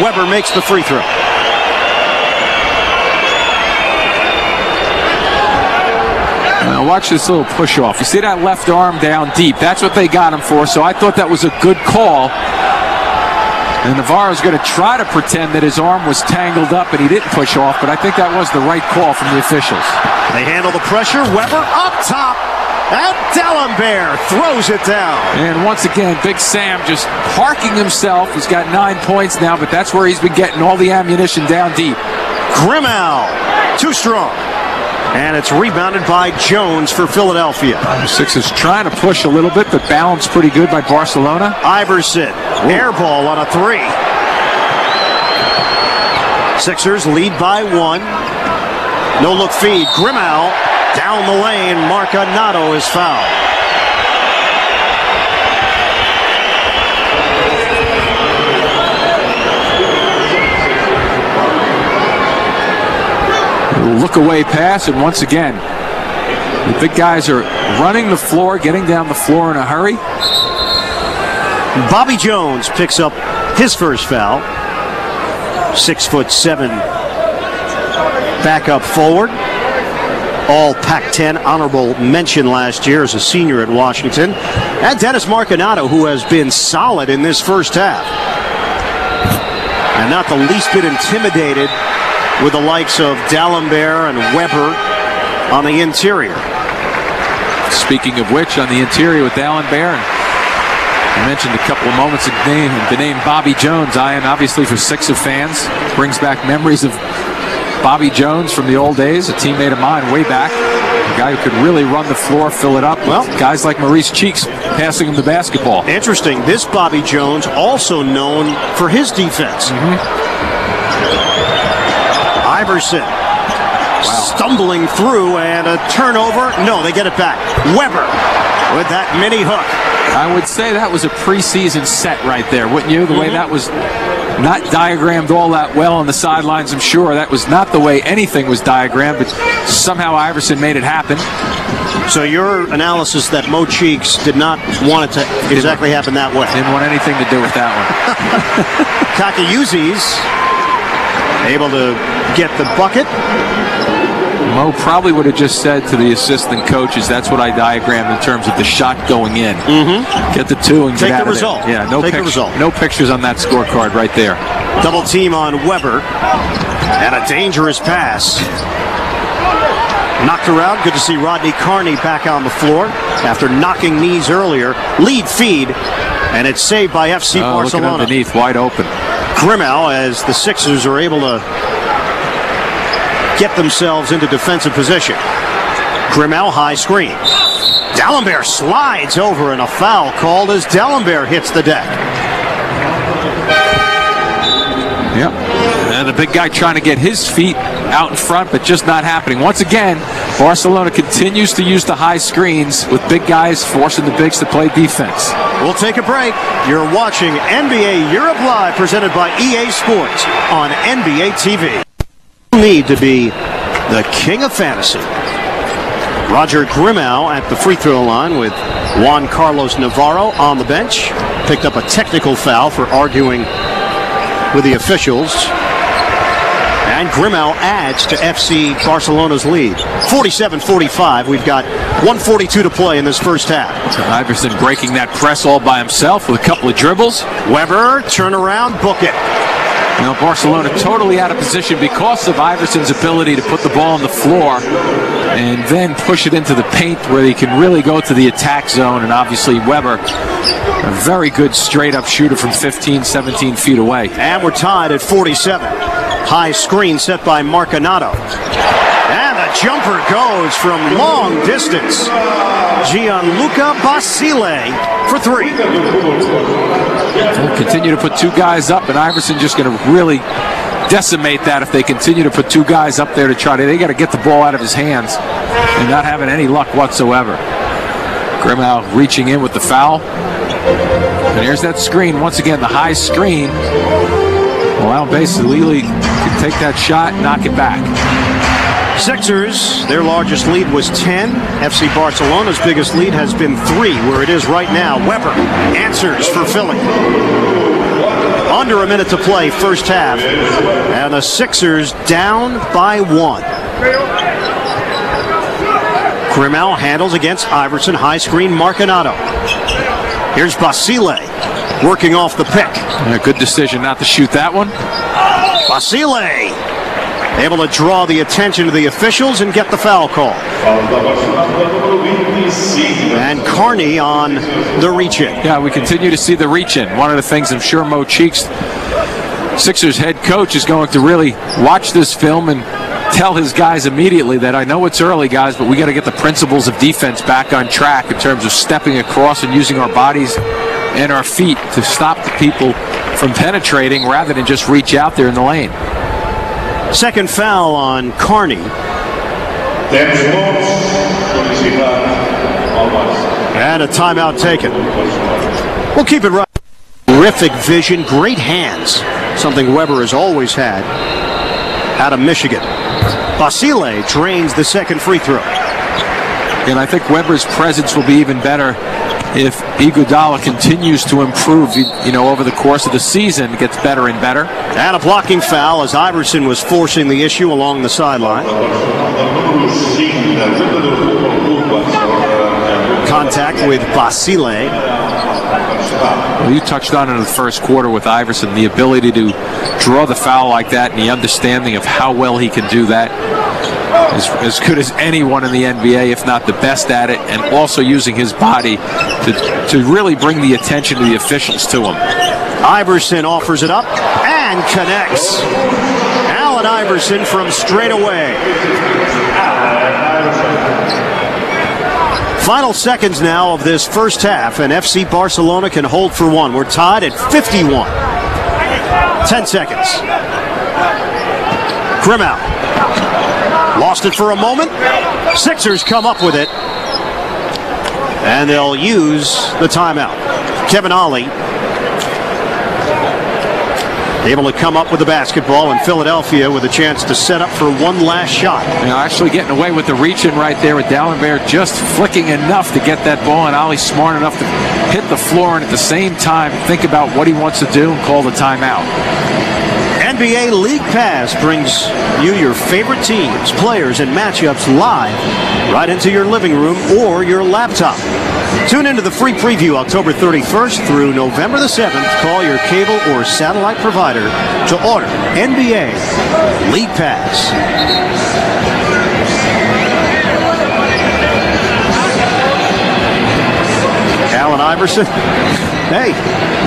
Weber makes the free throw. Now watch this little push off. You see that left arm down deep. That's what they got him for, so I thought that was a good call. And Navarro's going to try to pretend that his arm was tangled up and he didn't push off, but I think that was the right call from the officials. They handle the pressure. Weber up top. And D'Alembert throws it down. And once again, Big Sam just parking himself. He's got 9 points now, but that's where he's been getting all the ammunition down deep. Grimau, too strong. And it's rebounded by Jones for Philadelphia. The Sixers trying to push a little bit, but balanced pretty good by Barcelona. Iverson, air ball on a 3. Sixers lead by 1. No-look feed. Grimau down the lane. Marcanato is fouled. Look away pass, and once again, the big guys are running the floor, getting down the floor in a hurry. Bobby Jones picks up his first foul. 6'7" back up forward. All Pac-10 honorable mention last year as a senior at Washington. And Dennis Marcanato, who has been solid in this first half. And not the least bit intimidated with the likes of D'Alembert and Weber on the interior. Speaking of which, on the interior with D'Alembert I mentioned a couple of moments ago the name Bobby Jones, Ian, obviously for Sixer fans, brings back memories of Bobby Jones from the old days, a teammate of mine way back. A guy who could really run the floor, fill it up. Well, guys like Maurice Cheeks passing him the basketball. Interesting. This Bobby Jones also known for his defense. Iverson stumbling through and a turnover. No, they get it back. Weber with that mini hook. I would say that was a preseason set right there, wouldn't you? The way that was not diagrammed all that well on the sidelines, I'm sure. That was not the way anything was diagrammed, but somehow Iverson made it happen. So your analysis that Mo Cheeks did not want it to exactly happen that way. Didn't want anything to do with that one. Kakayuzi's able to get the bucket. Mo probably would have just said to the assistant coaches, that's what I diagrammed in terms of the shot going in. Get the two and get out of there. Take the result. Yeah, no pictures on that scorecard right there. Double team on Weber. And a dangerous pass. Knocked around. Good to see Rodney Carney back on the floor after knocking knees earlier. Lead feed. And it's saved by FC Barcelona. Looking underneath, wide open. Grimau, as the Sixers are able to get themselves into defensive position. Grimau, high screen. D'Alembert slides over and a foul called as D'Alembert hits the deck. Yep. And the big guy trying to get his feet out in front, but just not happening. Once again, Barcelona continues to use the high screens with big guys forcing the bigs to play defense. We'll take a break. You're watching NBA Europe Live, presented by EA Sports on NBA TV. Need to be the king of fantasy. Roger Grimau at the free throw line with Juan Carlos Navarro on the bench. Picked up a technical foul for arguing with the officials. And Grimau adds to FC Barcelona's lead. 47-45. We've got 1:42 to play in this first half. Iverson breaking that press all by himself with a couple of dribbles. Weber, turn around, book it. Now Barcelona totally out of position because of Iverson's ability to put the ball on the floor and then push it into the paint where he can really go to the attack zone. And obviously Weber, a very good straight-up shooter from 15, 17 feet away. And we're tied at 47. High screen set by Marcanato. And the jumper goes from long distance. Gianluca Basile for three. They'll continue to put two guys up, and Iverson just going to really decimate that if they continue to put two guys up there to try to. They got to get the ball out of his hands and not having any luck whatsoever. Grimau reaching in with the foul. And here's that screen. Once again, the high screen. Well, basically, can take that shot and knock it back. Sixers, their largest lead was 10. FC Barcelona's biggest lead has been 3, where it is right now. Weber answers for Philly. Under a minute to play, first half. And the Sixers down by 1. Grimau handles against Iverson. High screen, Marcanato. Here's Basile working off the pick. A good decision not to shoot that one. Basile able to draw the attention of the officials and get the foul call. And Carney on the reach-in. Yeah, we continue to see the reach-in. One of the things I'm sure Mo Cheeks, Sixers head coach, is going to really watch this film and tell his guys immediately that I know it's early, guys, but we got to get the principles of defense back on track in terms of stepping across and using our bodies and our feet to stop the people from penetrating rather than just reach out there in the lane. Second foul on Carney. And a timeout taken. We'll keep it right. Terrific vision, great hands. Something Weber has always had out of Michigan. Basile drains the second free throw. And I think Weber's presence will be even better if Iguodala continues to improve, over the course of the season, gets better and better. And a blocking foul as Iverson was forcing the issue along the sideline. Contact with Basile. Well, you touched on it in the first quarter with Iverson, the ability to draw the foul like that and the understanding of how well he can do that. is as good as anyone in the NBA, if not the best at it, and also using his body to really bring the attention of the officials to him. Iverson offers it up and connects. Allen Iverson from straight away. Final seconds now of this first half, and FC Barcelona can hold for one. We're tied at 51. 10 seconds. Grimau. Lost it for a moment. Sixers come up with it. And they'll use the timeout. Kevin Ollie able to come up with the basketball, and Philadelphia with a chance to set up for one last shot. Actually getting away with the reach-in right there with D'Alembert just flicking enough to get that ball, and Ollie smart enough to hit the floor and at the same time think about what he wants to do and call the timeout. NBA League Pass brings you your favorite teams, players, and matchups live right into your living room or your laptop. Tune into the free preview October 31st through November the 7th. Call your cable or satellite provider to order NBA League Pass. Allen Iverson. Hey,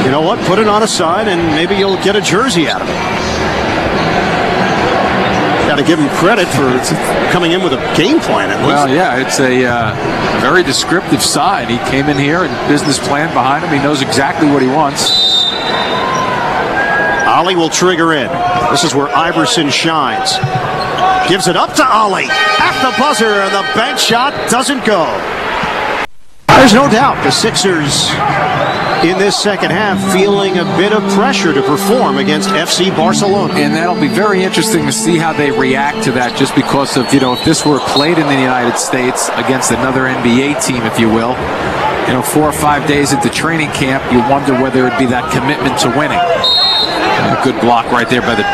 you know what? Put it on a side and maybe you'll get a jersey out of it. Got to give him credit for coming in with a game plan at least. Well, yeah, it's a very descriptive side. He came in here and business plan behind him. He knows exactly what he wants. Ollie will trigger in. This is where Iverson shines. Gives it up to Ollie at the buzzer, and the bank shot doesn't go. There's no doubt the Sixers in this second half feeling a bit of pressure to perform against FC Barcelona. And that'll be very interesting to see how they react to that, just because of, if this were played in the United States against another NBA team, if you will, 4 or 5 days into training camp, you wonder whether it'd be that commitment to winning. A good block right there by the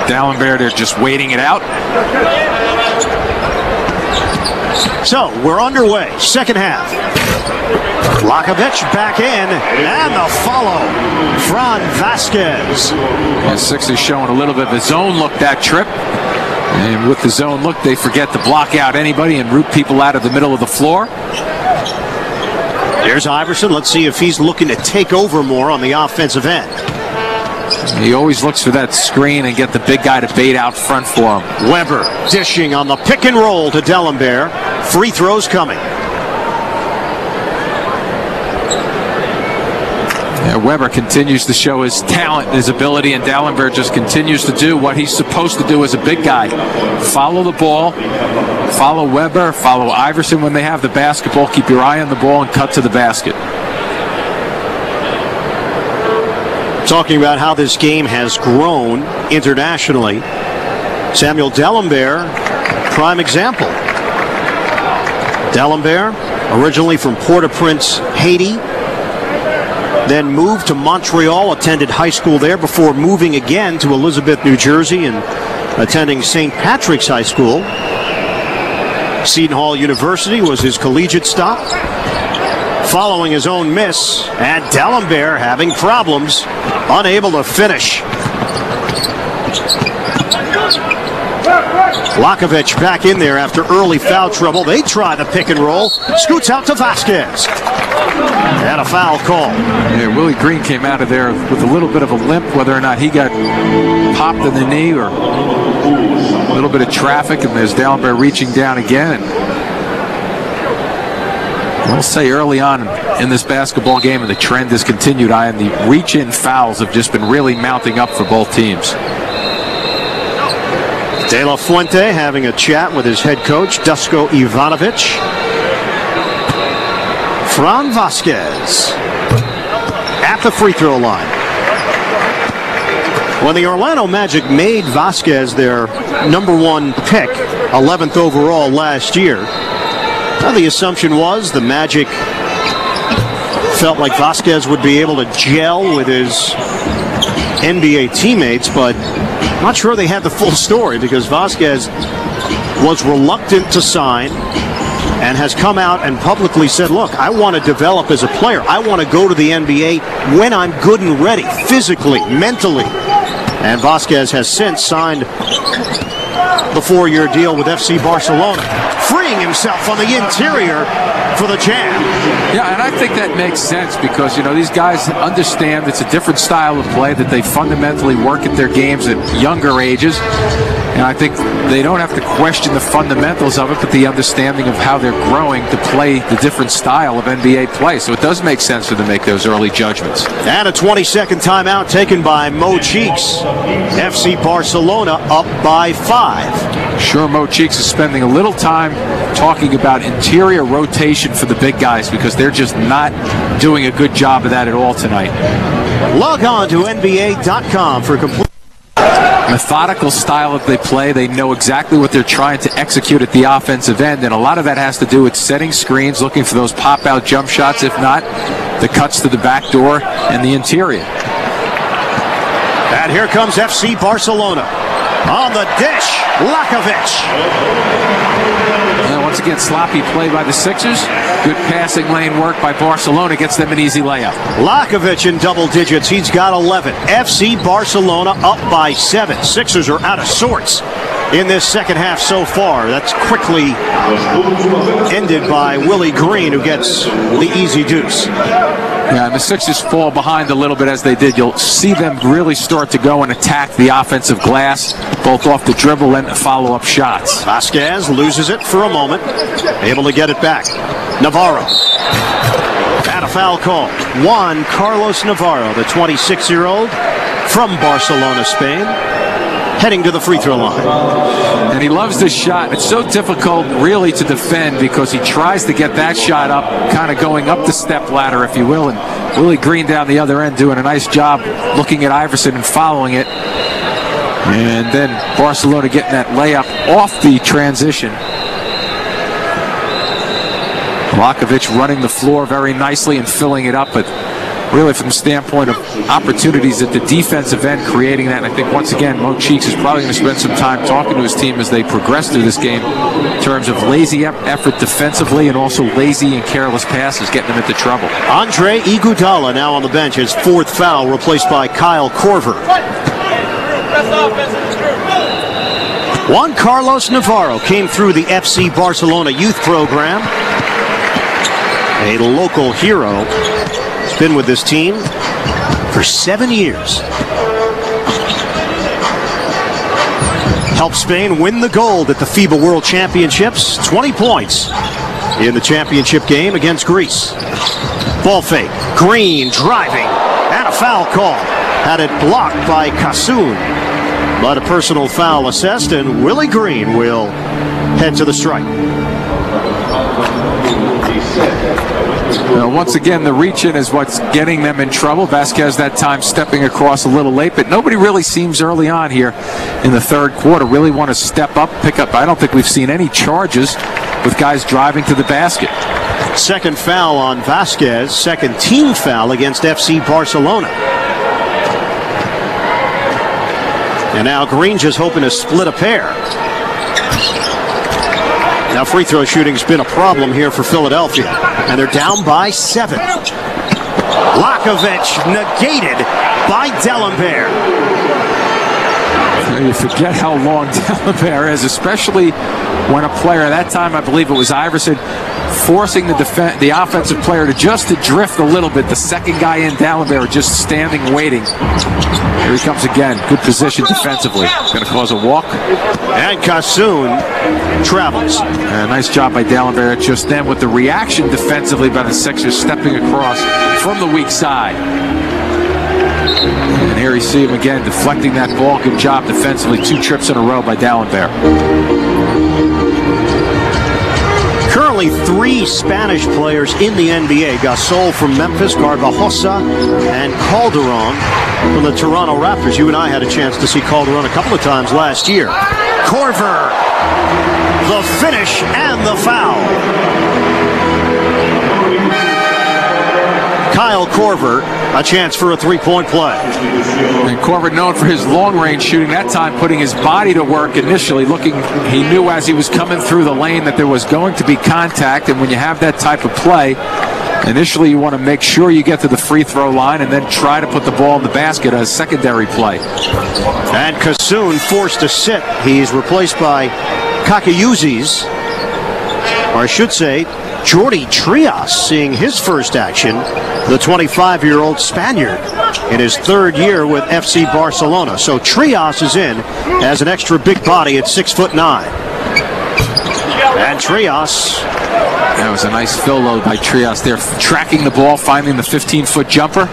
D'Alembert. They're just waiting it out. So, we're underway. Second half. Lakovic back in, and the follow. Fran Vasquez. And Sixers showing a little bit of a zone look that trip. And with the zone look, they forget to block out anybody and root people out of the middle of the floor. Here's Iverson. Let's see if he's looking to take over more on the offensive end. He always looks for that screen and get the big guy to bait out front for him. Weber dishing on the pick and roll to D'Alembert. Free throws coming. Yeah, Weber continues to show his talent and his ability, and D'Alembert just continues to do what he's supposed to do as a big guy. Follow the ball, follow Weber, follow Iverson when they have the basketball, keep your eye on the ball, and cut to the basket. Talking about how this game has grown internationally, Samuel D'Alembert, prime example. D'Alembert, originally from Port-au-Prince, Haiti, then moved to Montreal, attended high school there before moving again to Elizabeth, New Jersey, and attending St. Patrick's High School. Seton Hall University was his collegiate stop. Following his own miss, and D'Alembert having problems, unable to finish. Lakovic back in there after early foul trouble. They try the pick and roll. Scoots out to Vasquez. And a foul call. Yeah, Willie Green came out of there with a little bit of a limp, whether or not he got popped in the knee or a little bit of traffic, and there's D'Alembert reaching down again. I'll say early on in this basketball game, and the trend has continued, and the reach-in fouls have just been really mounting up for both teams. De La Fuente having a chat with his head coach, Dusko Ivanovic. Fran Vasquez at the free throw line. When the Orlando Magic made Vasquez their #1 pick, 11th overall last year, the assumption was the Magic felt like Vasquez would be able to gel with his NBA teammates, but I'm not sure they had the full story, because Vasquez was reluctant to sign and has come out and publicly said, look, I want to develop as a player. I want to go to the NBA when I'm good and ready, physically, mentally. And Vasquez has since signed the 4-year deal with FC Barcelona, freeing himself on the interior for the jam. Yeah, and I think that makes sense because, you know, these guys understand it's a different style of play, that they fundamentally work at their games at younger ages. And I think they don't have to question the fundamentals of it, but the understanding of how they're growing to play the different style of NBA play. So it does make sense for them to make those early judgments. And a 20-second timeout taken by Mo Cheeks. FC Barcelona up by 5. Sure, Mo Cheeks is spending a little time talking about interior rotation for the big guys because they're just not doing a good job of that at all tonight. Log on to NBA.com for complete methodical style that they play. They know exactly what they're trying to execute at the offensive end, and a lot of that has to do with setting screens, looking for those pop-out jump shots, if not the cuts to the back door and the interior. And here comes FC Barcelona. On the dish, Lakovic. And once again, sloppy play by the Sixers. Good passing lane work by Barcelona gets them an easy layup. Lakovic in double digits. He's got 11. FC Barcelona up by 7. Sixers are out of sorts in this second half so far. That's quickly ended by Willie Green, who gets the easy deuce. Yeah, and the Sixers fall behind a little bit as they did. You'll see them really start to go and attack the offensive glass, both off the dribble and the follow-up shots. Vasquez loses it for a moment, able to get it back. Navarro. And a foul call. Juan Carlos Navarro, the 26-year-old from Barcelona, Spain, heading to the free throw line. And he loves this shot. It's so difficult really to defend because he tries to get that shot up, kind of going up the step ladder, if you will, and Willie Green down the other end doing a nice job looking at Iverson and following it. And then Barcelona getting that layup off the transition. Lakovic running the floor very nicely and filling it up, but really from the standpoint of opportunities at the defensive end, creating that. And I think once again, Mo Cheeks is probably going to spend some time talking to his team as they progress through this game in terms of lazy effort defensively and also lazy and careless passes, getting them into trouble. Andre Iguodala now on the bench, his 4th foul, replaced by Kyle Korver. Juan Carlos Navarro came through the FC Barcelona youth program. A local hero. Been with this team for 7 years. Helped Spain win the gold at the FIBA World Championships. 20 points in the championship game against Greece. Ball fake. Green driving. And a foul call. Had it blocked by Kassoun. But a personal foul assessed, and Willie Green will head to the strike. Once again, the reach-in is what's getting them in trouble. Vasquez that time stepping across a little late, but nobody really seems early on here in the third quarter really want to step up, pick up. I don't think we've seen any charges with guys driving to the basket. Second foul on Vasquez, second team foul against FC Barcelona. And now Green just hoping to split a pair. Now free throw shooting's been a problem here for Philadelphia, and they're down by 7. Lakovic negated by D'Alembert. You forget how long D'Alembert is, especially when a player, at that time I believe it was Iverson, forcing the offensive player to just to drift a little bit. The second guy in, D'Alembert, just standing waiting. Here he comes again. Good position defensively. Going to cause a walk. And Kassoun travels. Nice job by D'Alembert just then with the reaction defensively by the Sixers stepping across from the weak side. And here you see him again deflecting that ball. Good job defensively. 2 trips in a row by D'Alembert. Currently 3 Spanish players in the NBA. Gasol from Memphis, Garbajosa, and Calderon from the Toronto Raptors. You and I had a chance to see Calderon a couple of times last year. Korver, the finish and the foul. Kyle Korver, a chance for a 3-point play. And Korver known for his long-range shooting, that time putting his body to work initially, he knew as he was coming through the lane that there was going to be contact, and when you have that type of play, Initially, you want to make sure you get to the free throw line and then try to put the ball in the basket as secondary play. And Kassoun forced to sit. He's replaced by Kakayuzis, or I should say, Jordi Trias, seeing his first action, the 25-year-old Spaniard in his third year with FC Barcelona. So Trias is in as an extra big body at 6'9". And Trias. That was a nice fill load by Trias there, tracking the ball, finding the 15-foot jumper.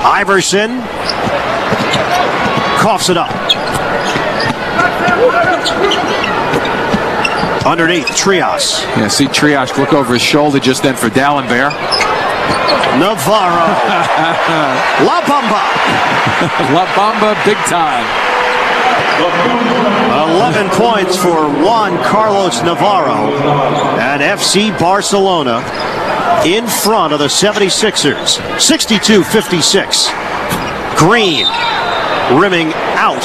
Iverson coughs it up. Underneath, Trias. Yeah, see Trias look over his shoulder just then for D'Alembert. Navarro. La Bamba. La Bamba, big time. 11 points for Juan Carlos Navarro at FC Barcelona in front of the 76ers. 62-56. Green rimming out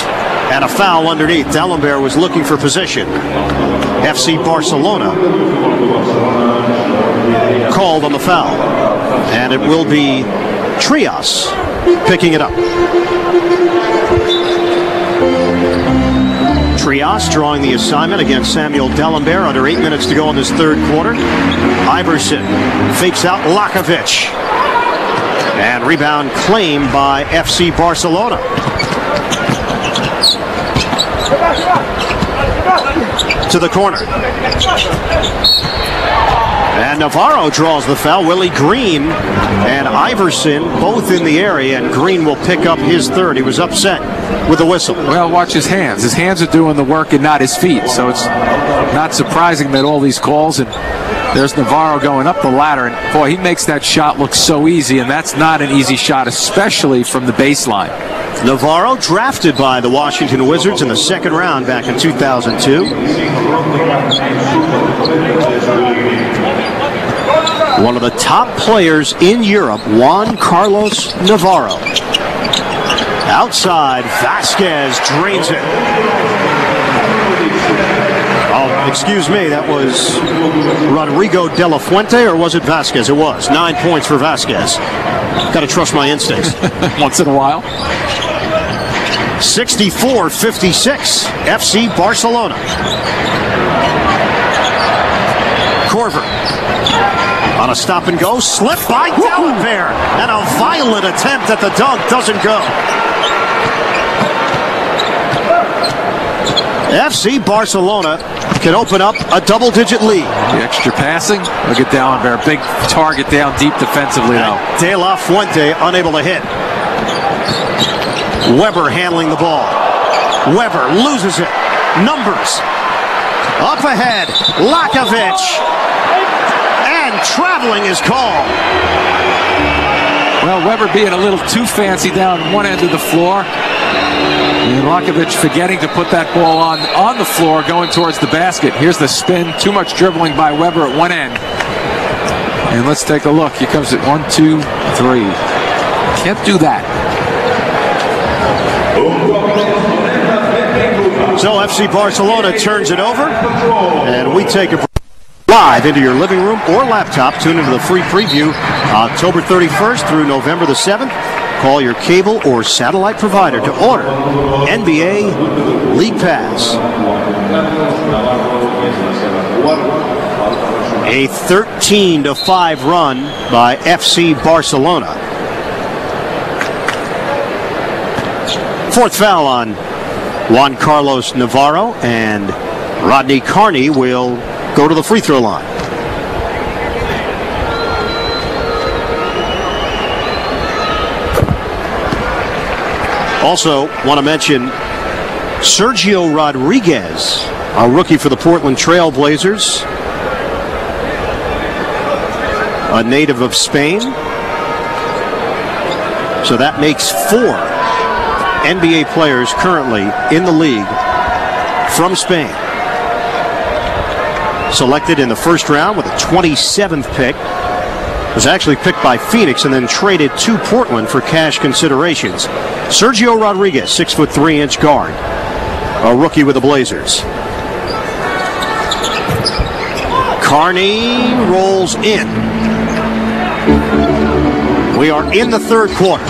and a foul underneath. D'Alembert was looking for position. FC Barcelona called on the foul, and it will be Trias picking it up. Trias drawing the assignment against Samuel D'Alembert. Under 8 minutes to go in this third quarter. Iverson fakes out Lakovic, and rebound claimed by FC Barcelona. To the corner. And Navarro draws the foul. Willie Green and Iverson both in the area, and Green will pick up his third. He was upset with the whistle. Well, watch his hands. His hands are doing the work and not his feet. So it's not surprising that all these calls, and there's Navarro going up the ladder. And boy, he makes that shot look so easy, and that's not an easy shot, especially from the baseline. Navarro drafted by the Washington Wizards in the second round back in 2002. One of the top players in Europe, Juan Carlos Navarro. Outside, Vasquez drains it. Oh, excuse me, that was Rodrigo de la Fuente, or was it Vasquez? It was. 9 points for Vasquez. Got to trust my instincts. Once in a while. 64-56, FC Barcelona. Korver on a stop and go, slip by D'Alembert, and a violent attempt at the dunk doesn't go. FC Barcelona can open up a double-digit lead. The extra passing. Look at D'Alembert, big target down deep defensively now. De La Fuente unable to hit. Weber handling the ball. Weber loses it. Numbers. Up ahead. Lakovic. And traveling is called. Well, Weber being a little too fancy down one end of the floor. And Lakovic forgetting to put that ball on the floor going towards the basket. Here's the spin. Too much dribbling by Weber at one end. And let's take a look. Here comes it. 1, 2, 3. Can't do that. So FC Barcelona turns it over, and we take a break. Live into your living room or laptop. Tune into the free preview October 31st through November the 7th. Call your cable or satellite provider to order NBA League Pass. A 13-5 run by FC Barcelona. Fourth foul on Juan Carlos Navarro, and Rodney Carney will go to the free throw line. Also, want to mention Sergio Rodriguez, a rookie for the Portland Trail Blazers, a native of Spain. So that makes 4 NBA players currently in the league from Spain. Selected in the first round with a 27th pick. Was actually picked by Phoenix and then traded to Portland for cash considerations. Sergio Rodriguez, 6'3" guard, a rookie with the Blazers. Carney rolls in. We are in the third quarter.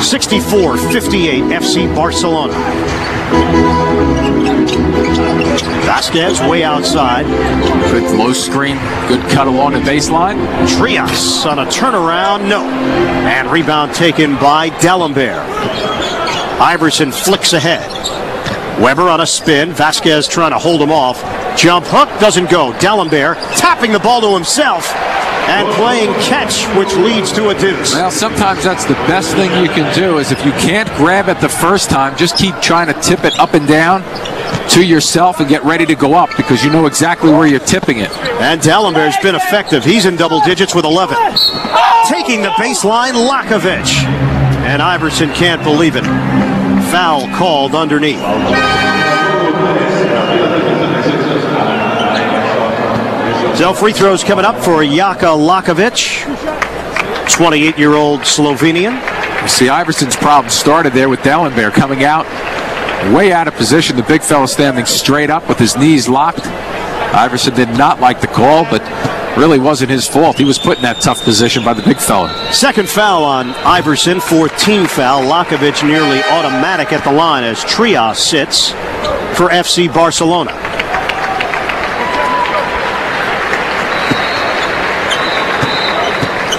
64-58 FC Barcelona. Vasquez way outside. Good low screen. Good cut along the baseline. Trias on a turnaround. No. And rebound taken by D'Alembert. Iverson flicks ahead. Weber on a spin. Vasquez trying to hold him off. Jump hook doesn't go. D'Alembert tapping the ball to himself and playing catch, which leads to a deuce. Well, sometimes that's the best thing you can do, is if you can't grab it the first time, just keep trying to tip it up and down to yourself and get ready to go up, because you know exactly where you're tipping it. And D'Alembert's been effective. He's in double digits with 11. Taking the baseline, Lakovic. And Iverson can't believe it. Foul called underneath. So free throws coming up for Jaka Lakovic, 28-year-old Slovenian. You see, Iverson's problem started there with D'Alembert coming out way out of position. The big fella standing straight up with his knees locked. Iverson did not like the call, but really wasn't his fault. He was put in that tough position by the big fella. Second foul on Iverson, 14th foul. Lakovic nearly automatic at the line as Trias sits for FC Barcelona.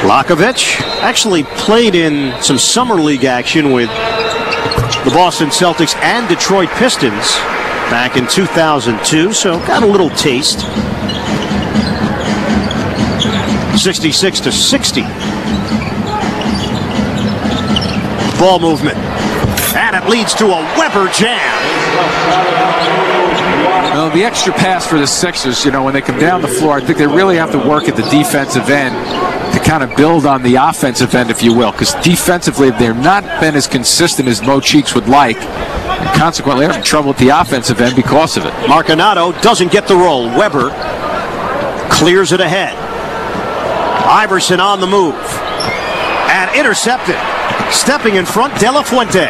Lakovic actually played in some summer league action with the Boston Celtics and Detroit Pistons back in 2002, so got a little taste. 66-60. Ball movement. And it leads to a Weber jam. Well, the extra pass for the Sixers, when they come down the floor, I think they really have to work at the defensive end to kind of build on the offensive end, if you will, because defensively they've not been as consistent as Mo Cheeks would like. And consequently, they're having trouble at the offensive end because of it. Marcanato doesn't get the roll. Weber clears it ahead. Iverson on the move. And intercepted. Stepping in front, De La Fuente.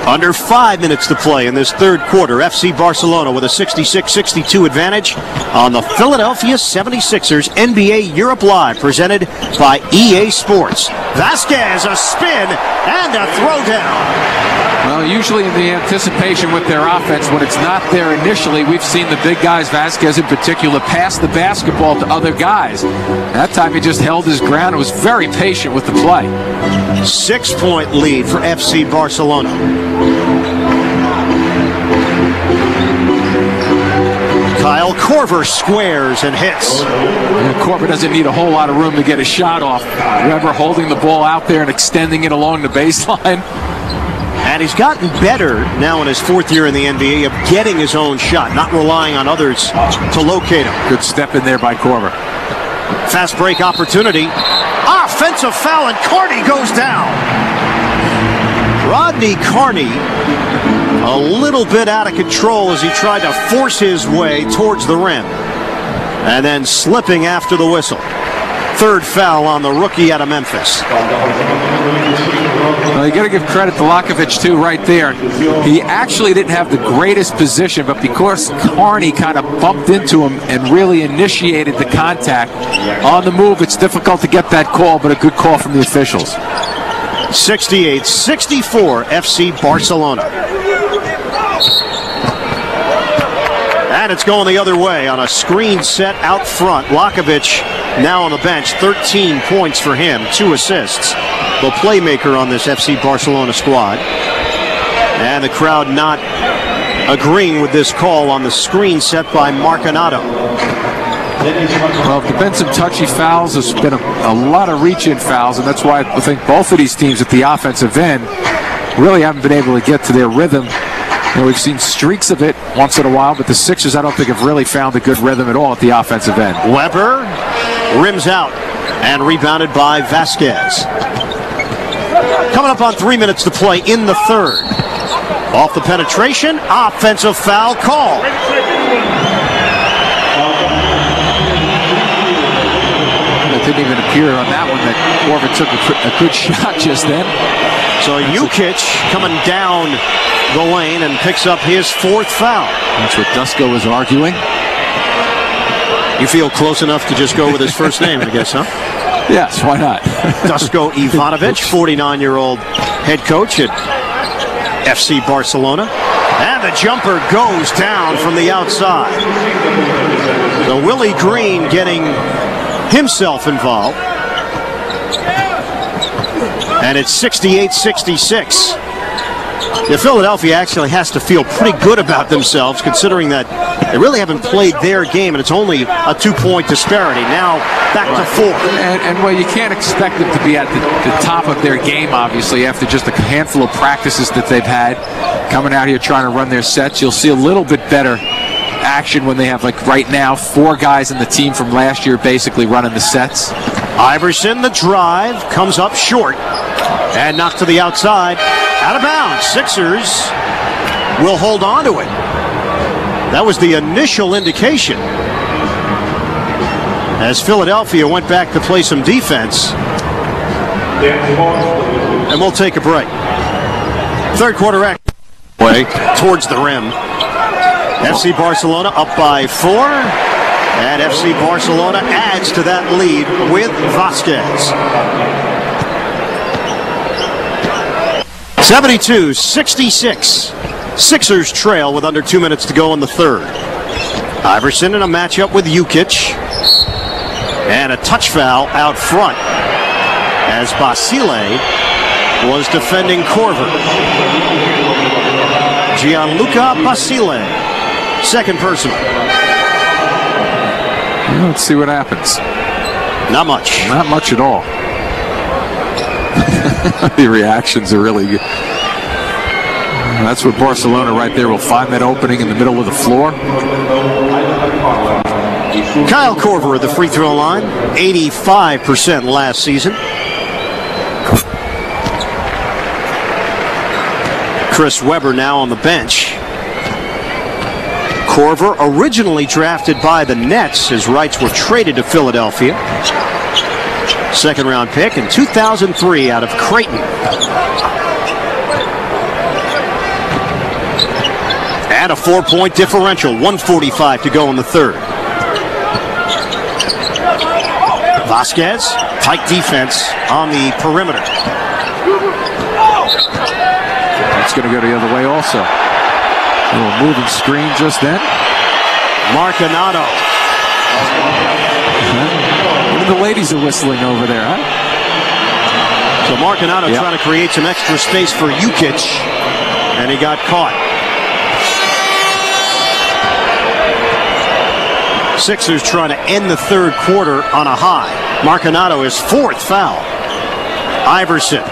Under 5 minutes to play in this third quarter. FC Barcelona with a 66-62 advantage on the Philadephia 76ers. NBA Europe Live presented by EA Sports. Vasquez, a spin and a throwdown. Well, usually in the anticipation with their offense, when it's not there initially, we've seen the big guys, Vasquez in particular, pass the basketball to other guys. That time he just held his ground and was very patient with the play. 6-point lead for FC Barcelona. Kyle Korver squares and hits. And Korver doesn't need a whole lot of room to get a shot off. Weber holding the ball out there and extending it along the baseline. And he's gotten better now in his fourth year in the NBA of getting his own shot, not relying on others to locate him. Good step in there by Korver. Fast break opportunity. Offensive foul, and Carney goes down. Rodney Carney a little bit out of control as he tried to force his way towards the rim. And then slipping after the whistle. Third foul on the rookie out of Memphis. Well, you got to give credit to Lakovic, too, right there. He actually didn't have the greatest position, but because Carney kind of bumped into him and really initiated the contact on the move, it's difficult to get that call, but a good call from the officials. 68-64 FC Barcelona. And it's going the other way on a screen set out front. Lakovic now on the bench, 13 points for him, 2 assists. The playmaker on this FC Barcelona squad. And the crowd not agreeing with this call on the screen set by Marcanato. Well, there have been some touchy fouls. There's been a lot of reach-in fouls, and that's why I think both of these teams at the offensive end really haven't been able to get to their rhythm. We've seen streaks of it once in a while, but the Sixers, I don't think, have really found a good rhythm at all at the offensive end. Weber rims out and rebounded by Vasquez. Coming up on 3 minutes to play in the third. Off the penetration, offensive foul call. It didn't even appear on that one that Korver took a good shot just then. So Jukic coming down the lane and picks up his 4th foul. That's what Dusko was arguing. You feel close enough to just go with his first name, I guess, huh? Yes, why not? Dusko Ivanovic, 49-year-old head coach at FC Barcelona. And the jumper goes down from the outside. So Willie Green getting himself involved. And it's 68-66. Yeah, Philadelphia actually has to feel pretty good about themselves, considering that they really haven't played their game, and it's only a 2-point disparity. Now back to 4. And well, you can't expect them to be at the top of their game, obviously, after just a handful of practices that they've had. Coming out here trying to run their sets, you'll see a little bit better action when they have, like right now, 4 guys in the team from last year basically running the sets. Iverson, the drive, comes up short and knocked to the outside. Out of bounds. Sixers will hold on to it. That was the initial indication as Philadelphia went back to play some defense. And we'll take a break. Third quarter action way towards the rim. FC Barcelona up by 4. And FC Barcelona adds to that lead with Vasquez. 72-66. Sixers trail with under 2 minutes to go in the third. Iverson in a matchup with Jukic. And a touch foul out front as Basile was defending Korver. Gianluca Basile. Second personal. Let's see what happens. Not much. Not much at all. The reactions are really good. That's what Barcelona right there will find that opening in the middle of the floor. Kyle Korver at the free throw line, 85% last season. Chris Webber now on the bench. Korver, originally drafted by the Nets, his rights were traded to Philadelphia. Second round pick in 2003 out of Creighton. And a 4-point differential, 1:45 to go in the third. Vasquez, tight defense on the perimeter. That's going to go the other way also. A little moving screen just then. Marcanato. Even the ladies are whistling over there, huh? So Marcanato trying to create some extra space for Jukic, and he got caught. Sixers trying to end the third quarter on a high. Marcanato is 4th foul. Iverson.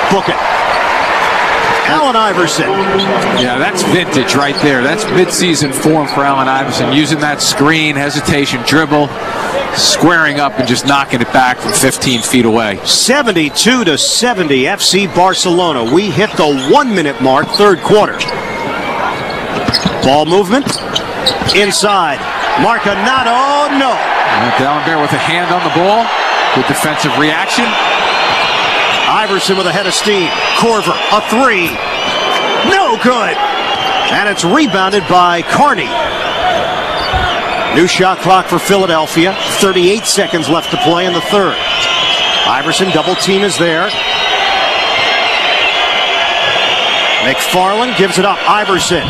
Book it. Allen Iverson. Yeah, that's vintage right there. That's midseason form for Allen Iverson. Using that screen, hesitation, dribble, squaring up and just knocking it back from 15 feet away. 72-70 FC Barcelona. We hit the 1-minute mark, third quarter. Ball movement. Inside. Marcanato, no. D'Alembert with a hand on the ball. Good defensive reaction. Iverson with a head of steam. Korver, a 3. No good. And it's rebounded by Carney. New shot clock for Philadelphia. 38 seconds left to play in the third. Iverson, double team is there. McFarland gives it up. Iverson.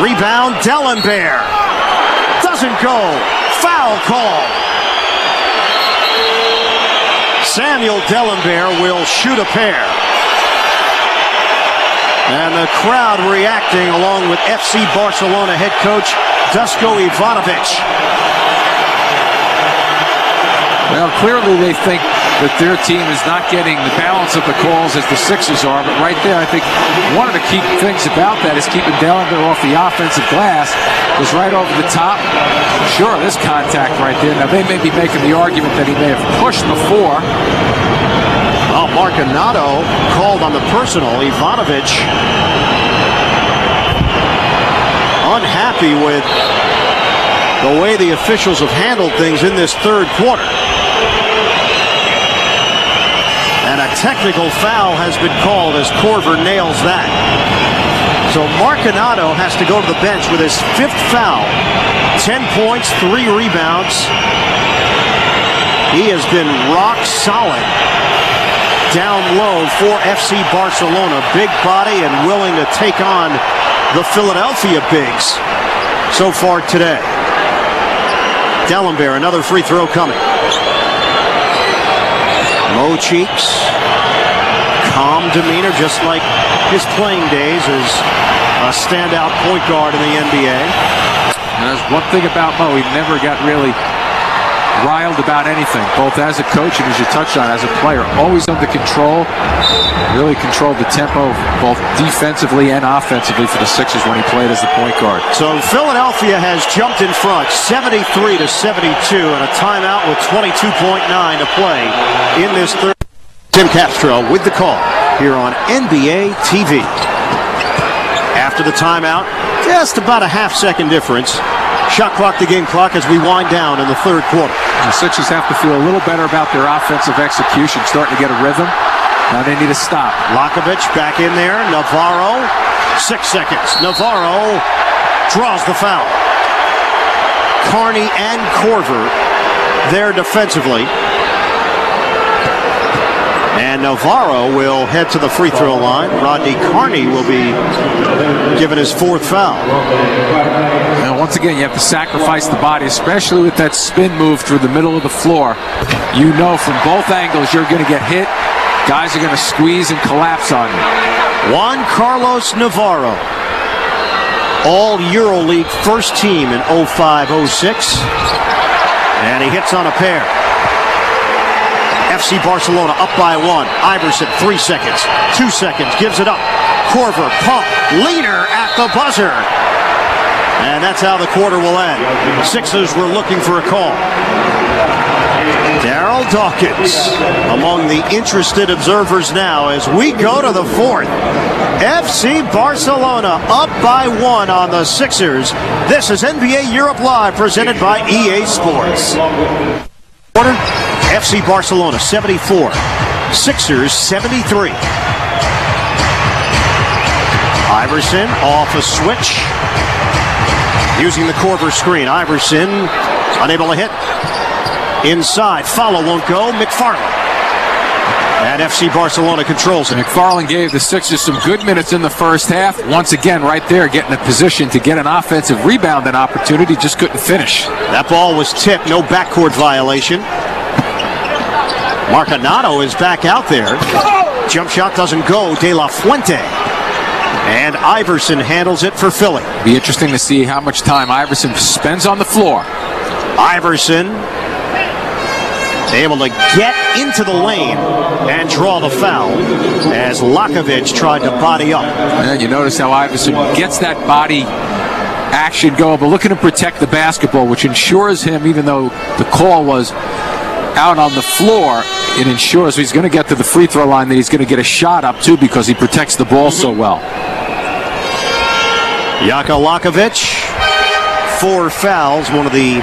Rebound, D'Alembert. Doesn't go. Foul call. Samuel D'Alembert will shoot a pair. And the crowd reacting along with FC Barcelona head coach Dusko Ivanovic. Well, clearly they think that their team is not getting the balance of the calls as the Sixers are, but right there I think one of the key things about that is keeping D'Alembert off the offensive glass. Was right over the top. Sure, this contact right there. Now they may be making the argument that he may have pushed before. Well, Marcanato called on the personal. Ivanovic unhappy with the way the officials have handled things in this third quarter. And a technical foul has been called as Korver nails that. So Marcanato has to go to the bench with his 5th foul. 10 points, 3 rebounds. He has been rock solid down low for FC Barcelona. Big body and willing to take on the Philadelphia bigs so far today. D'Alembert, another free throw coming. Low cheeks, calm demeanor, just like his playing days as a standout point guard in the NBA. There's one thing about Mo, he never got really riled about anything, both as a coach and, as you touched on, as a player. Always under control. Really controlled the tempo both defensively and offensively for the Sixers when he played as the point guard. So Philadelphia has jumped in front 73-72 and a timeout with 22.9 to play in this third. Tim Capstrell with the call here on NBA TV. After the timeout, just about a half-second difference. Shot clock to game clock as we wind down in the third quarter. The Sixers have to feel a little better about their offensive execution, starting to get a rhythm. Now they need a stop. Lakovic back in there. Navarro, 6 seconds. Navarro draws the foul. Carney and Korver there defensively. And Navarro will head to the free throw line. Rodney Carney will be given his 4th foul. And once again, you have to sacrifice the body, especially with that spin move through the middle of the floor. You know from both angles you're going to get hit. Guys are going to squeeze and collapse on you. Juan Carlos Navarro, all EuroLeague first team in 05-06. And he hits on a pair. FC Barcelona up by 1. Iverson, 3 seconds. 2 seconds, gives it up. Korver, pump, leaner at the buzzer. And that's how the quarter will end. Sixers were looking for a call. Darryl Dawkins among the interested observers now as we go to the 4th. FC Barcelona up by 1 on the Sixers. This is NBA Europe Live presented by EA Sports. Quarter, FC Barcelona 74, Sixers 73. Iverson off a switch, using the Korver screen. Iverson unable to hit. Inside, follow won't go. McFarland. And FC Barcelona controls it. McFarland gave the Sixers some good minutes in the first half. Once again, right there, getting a position to get an offensive rebounding opportunity. Just couldn't finish. That ball was tipped. No backcourt violation. Marcanato is back out there. Jump shot doesn't go. De La Fuente. And Iverson handles it for Philly. Be interesting to see how much time Iverson spends on the floor. Iverson able to get into the lane and draw the foul as Lakovic tried to body up. And you notice how Iverson gets that body action going, but looking to protect the basketball, which ensures him, even though the call was out on the floor, it ensures he's going to get to the free throw line, that he's going to get a shot up too, because he protects the ball so well. Jaka Lakovic, 4 fouls, one of the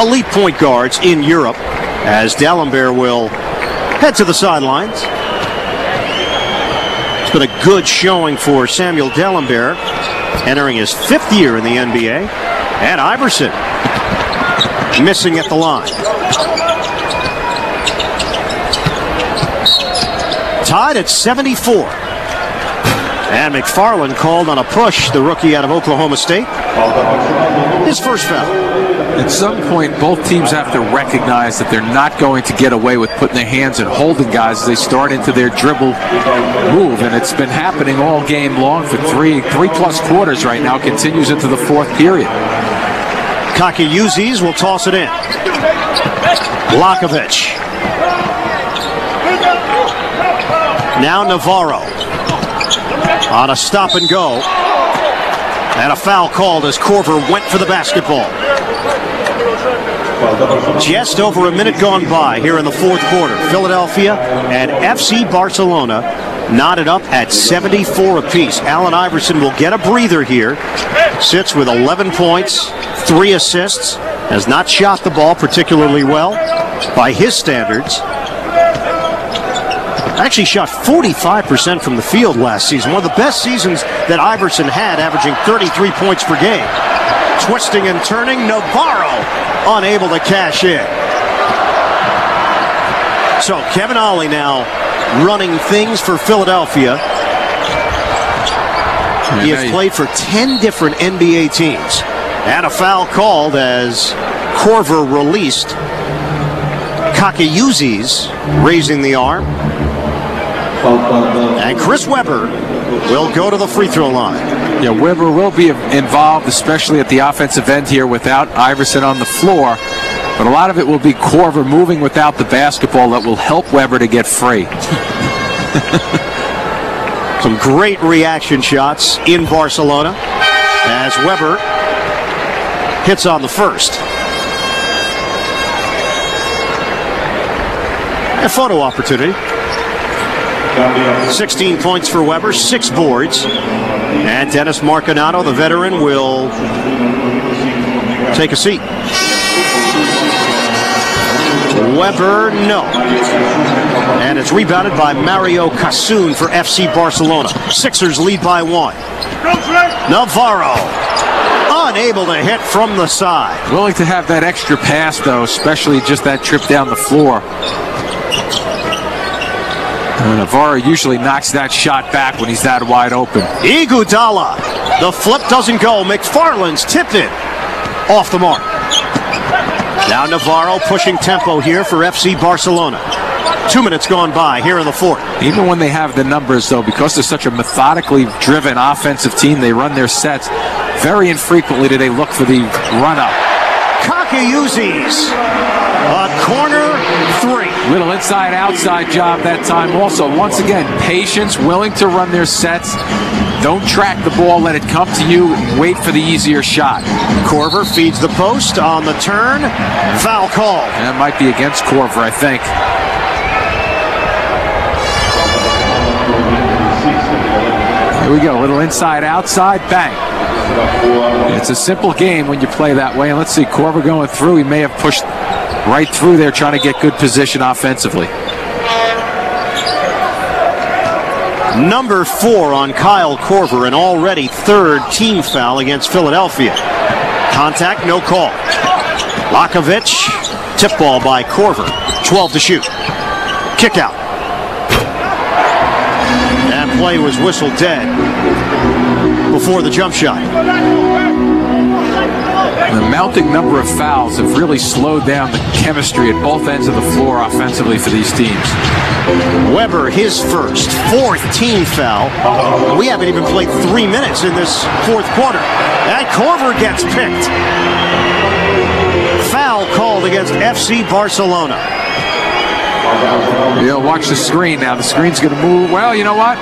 elite point guards in Europe, as D'Alembert will head to the sidelines. It's been a good showing for Samuel D'Alembert, entering his 5th year in the NBA. And Iverson missing at the line. Tied at 74. And McFarland called on a push, the rookie out of Oklahoma State. His first foul. At some point, both teams have to recognize that they're not going to get away with putting their hands and holding guys as they start into their dribble move. And it's been happening all game long for three-plus quarters right now. Continues into the 4th period. Kakayuzis will toss it in. Lakovic. Now Navarro on a stop and go. And a foul called as Korver went for the basketball. Just over a minute gone by here in the 4th quarter. Philadelphia and FC Barcelona knotted up at 74 apiece. Allen Iverson will get a breather here. Sits with 11 points, 3 assists. Has not shot the ball particularly well by his standards. Actually shot 45% from the field last season. One of the best seasons that Iverson had, averaging 33 points per game. Twisting and turning, Navarro unable to cash in. So Kevin Ollie now running things for Philadelphia. He has played for 10 different NBA teams. And a foul called as Korver released Kakayuzis, raising the arm. And Chris Webber will go to the free throw line. Yeah, Webber will be involved, especially at the offensive end here without Iverson on the floor. But a lot of it will be Korver moving without the basketball that will help Webber to get free. Some great reaction shots in Barcelona as Webber hits on the first. A photo opportunity. 16 points for Webber, 6 boards. And Dennis Marcanato, the veteran, will take a seat. Webber, no. And it's rebounded by Mario Casoon for FC Barcelona. Sixers lead by 1. Navarro, unable to hit from the side. Willing to have that extra pass, though, especially just that trip down the floor. Navarro usually knocks that shot back when he's that wide open. Iguodala, the flip doesn't go. McFarland's tipped it off the mark. Now Navarro pushing tempo here for FC Barcelona. 2 minutes gone by here in the fourth. Even when they have the numbers, though, because they're such a methodically driven offensive team, they run their sets. Very infrequently do they look for the run-up. Kakayuzis, a corner 3. Little inside-outside job that time. Also, once again, patience, willing to run their sets. Don't track the ball, let it come to you, and wait for the easier shot. Korver feeds the post on the turn. Foul call. And that might be against Korver, I think. Here we go, a little inside-outside, bang. It's a simple game when you play that way. And let's see, Korver going through. He may have pushed right through there trying to get good position offensively. Number 4 on Kyle Korver, an already 3rd team foul against Philadelphia. Contact, no call. Lakovic, tip ball by Korver. 12 to shoot. Kick out. That play was whistled dead before the jump shot. The mounting number of fouls have really slowed down the chemistry at both ends of the floor offensively for these teams. Webber, his first, 4th team foul. We haven't even played 3 minutes in this fourth quarter. And Korver gets picked. Foul called against FC Barcelona. Yeah, watch the screen now. The screen's going to move. Well, you know what?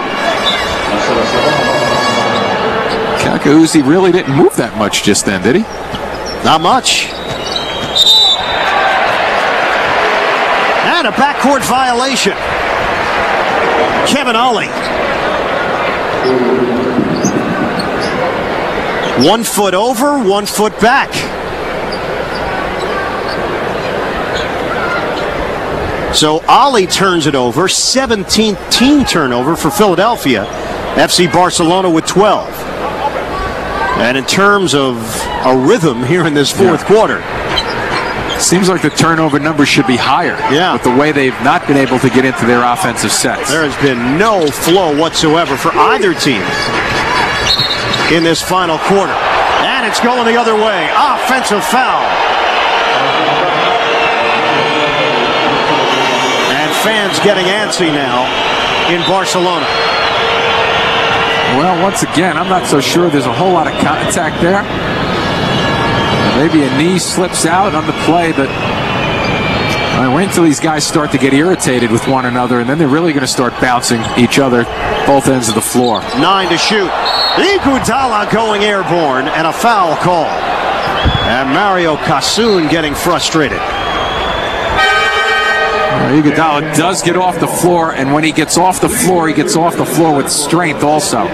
Kakayuzi really didn't move that much just then, did he? Not much. And a backcourt violation. Kevin Ollie. 1 foot over, 1 foot back. So Ollie turns it over. 17th team turnover for Philadelphia. FC Barcelona with 12. And in terms of a rhythm here in this fourth quarter, seems like the turnover number should be higher. Yeah. With the way they've not been able to get into their offensive sets. There has been no flow whatsoever for either team in this final quarter. And it's going the other way. Offensive foul. And fans getting antsy now in Barcelona. Well, once again, I'm not so sure there's a whole lot of contact there. Maybe a knee slips out on the play, but wait until these guys start to get irritated with one another, and then they're really going to start bouncing each other both ends of the floor. 9 to shoot. Iguodala going airborne, and a foul call. And Mario Casoon getting frustrated. Iguodala does get off the floor, and when he gets off the floor, he gets off the floor with strength also.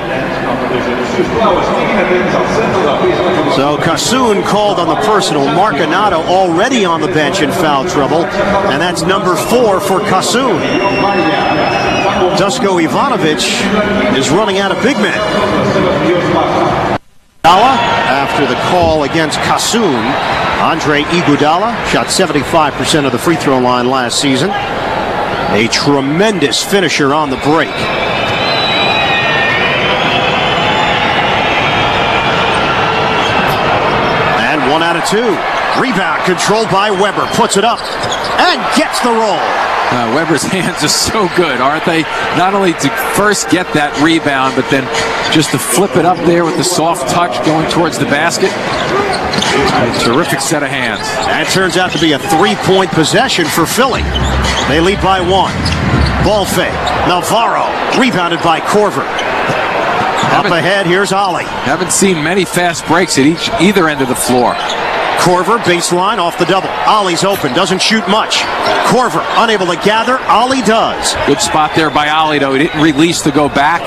So Casoon called on the personal. Marcanato already on the bench in foul trouble, and that's number 4 for Casoon. Dusko Ivanovic is running out of big men. After the call against Kassoun, Andre Iguodala shot 75% of the free throw line last season. A tremendous finisher on the break. And 1 out of 2. Rebound controlled by Weber. Puts it up and gets the roll. Weber's hands are so good, aren't they? Not only to first get that rebound, but then just to flip it up there with the soft touch going towards the basket. A terrific set of hands. That turns out to be a 3-point possession for Philly. They lead by 1. Ball fake. Navarro rebounded by Korver. Up ahead, here's Ollie. Haven't seen many fast breaks at either end of the floor. Korver, baseline, off the double. Ollie's open, doesn't shoot much. Korver, unable to gather. Ollie does. Good spot there by Ollie, though. He didn't release to go back.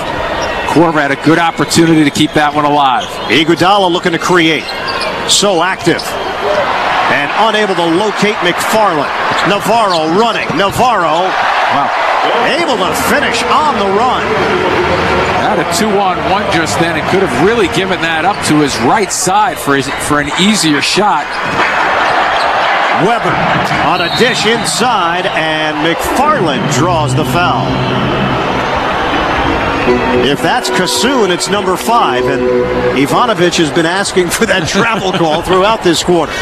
Korver had a good opportunity to keep that one alive. Iguodala looking to create. So active. And unable to locate McFarland. Navarro running. Navarro. Wow. Able to finish on the run. Had a 2-on-1 just then and could have really given that up to his right side for an easier shot. Weber on a dish inside, and McFarland draws the foul. If that's Kassoun, it's number 5, and Ivanovic has been asking for that travel call throughout this quarter.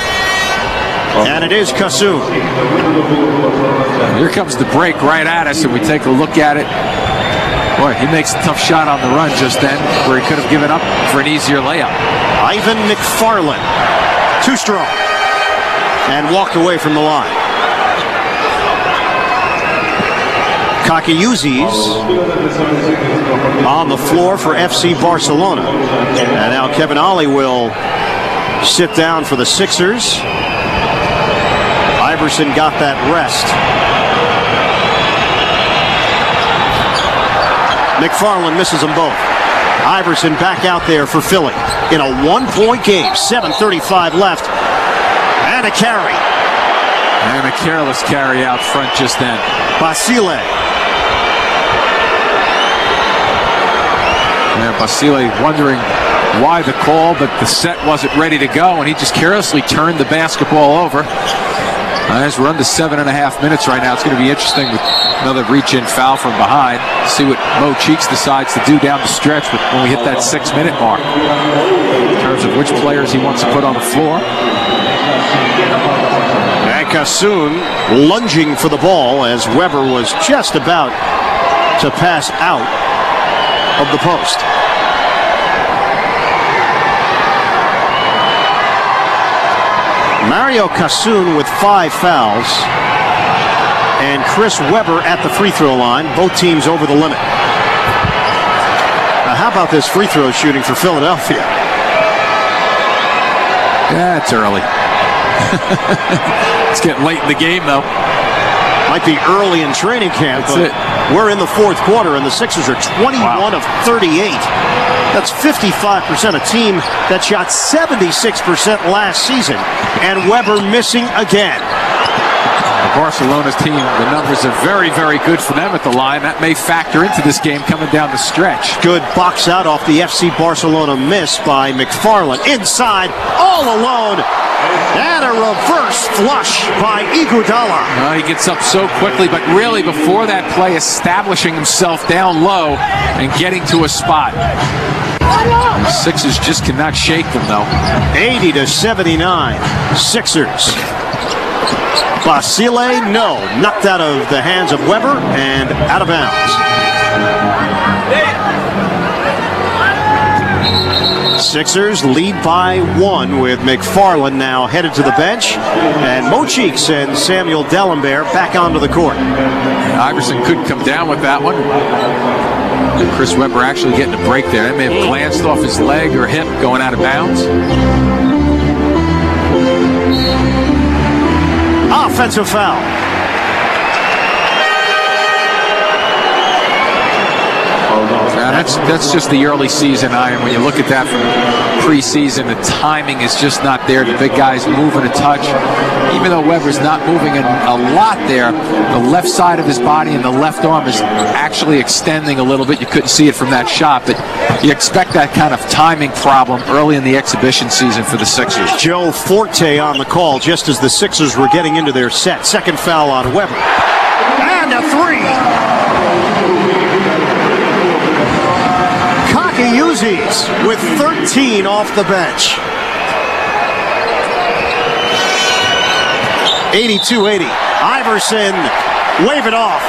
And it is Kassoun. Here comes the break right at us, and we take a look at it. Boy, he makes a tough shot on the run just then, where he could have given up for an easier layup. Ivan McFarland, too strong, and walked away from the line. Kakayuzis on the floor for FC Barcelona. And now Kevin Ollie will sit down for the Sixers. Iverson got that rest. McFarland misses them both. Iverson back out there for Philly in a 1-point game. 7:35 left. And a carry. And a careless carry out front just then. Basile. Yeah, Basile wondering why the call, but the set wasn't ready to go, and he just carelessly turned the basketball over. As we're under 7.5 minutes right now, it's going to be interesting with another reach-in foul from behind. See what Mo Cheeks decides to do down the stretch when we hit that 6-minute mark in terms of which players he wants to put on the floor. And Kassoun lunging for the ball as Weber was just about to pass out of the post. Mario Kassoun with 5 fouls, and Chris Weber at the free throw line. Both teams over the limit. Now, how about this free throw shooting for Philadelphia? Yeah, it's early. It's getting late in the game, though. Might be early in training camp, but we're in the 4th quarter, and the Sixers are 21 of 38. That's 55%, a team that shot 76% last season, and Weber missing again. Barcelona's team, the numbers are very, very good for them at the line. That may factor into this game coming down the stretch. Good box out off the FC Barcelona miss by McFarland. Inside, all alone. And a reverse flush by Iguodala. He gets up so quickly, but really before that play, establishing himself down low and getting to a spot. The Sixers just cannot shake them, though. 80-79, Sixers. Basile, no. Knocked out of the hands of Weber and out of bounds. Sixers lead by 1 with McFarland now headed to the bench, and Mo Cheeks and Samuel D'Alembert back onto the court. Iverson couldn't come down with that one. Chris Weber actually getting a break there. That may have glanced off his leg or hip going out of bounds. Offensive foul. That's just the early season, Iron. When you look at that from preseason, the timing is just not there. The big guy's moving a touch. Even though Weber's not moving a lot there, the left side of his body and the left arm is actually extending a little bit. You couldn't see it from that shot, but you expect that kind of timing problem early in the exhibition season for the Sixers. Joe Forte on the call just as the Sixers were getting into their set. Second foul on Weber. And a three. Uzis with 13 off the bench. 82-80. Iverson, wave it off.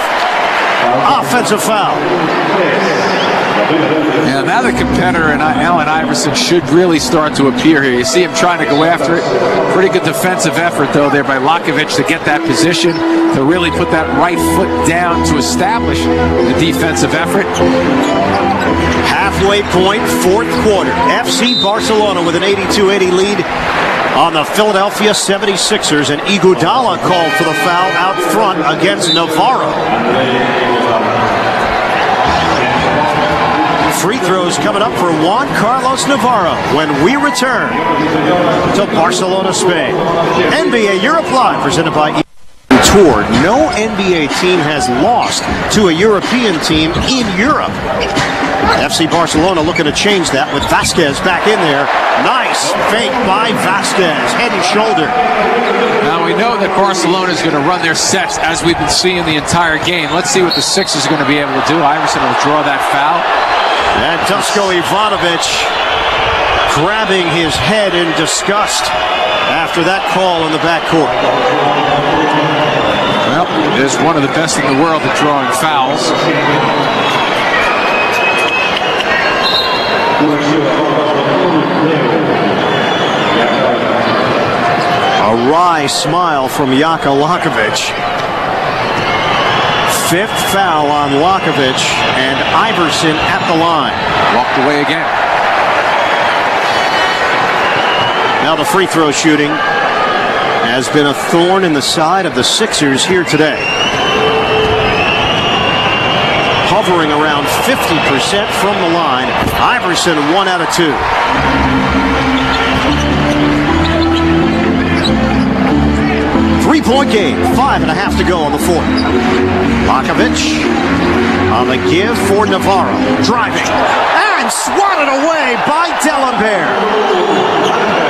Offensive foul. Yeah, now the competitor and Allen Iverson should really start to appear here. You see him trying to go after it. Pretty good defensive effort, though, there by Lakovic to get that position, to really put that right foot down to establish the defensive effort. Halfway point, fourth quarter. FC Barcelona with an 82-80 lead on the Philadephia 76ers, and Iguodala called for the foul out front against Navarro. Free throws coming up for Juan Carlos Navarro when we return to Barcelona, Spain. NBA Europe Live presented by Tour. No NBA team has lost to a European team in Europe. FC Barcelona looking to change that with Vasquez back in there. Nice fake by Vasquez, head and shoulder. Now we know that Barcelona is going to run their sets as we've been seeing the entire game. Let's see what the Sixers are going to be able to do. Iverson will draw that foul. And Dusko Ivanovic grabbing his head in disgust after that call in the backcourt. Well, is one of the best in the world at drawing fouls. A wry smile from Jaka Lakovic. Fifth foul on Lakovic, and Iverson at the line. Walked away again. Now the free throw shooting has been a thorn in the side of the Sixers here today. Hovering around 50% from the line. Iverson 1 out of 2. Three-point game, 5.5 to go on the fourth. Lakovic on the give for Navarro. Driving and swatted away by Delembert.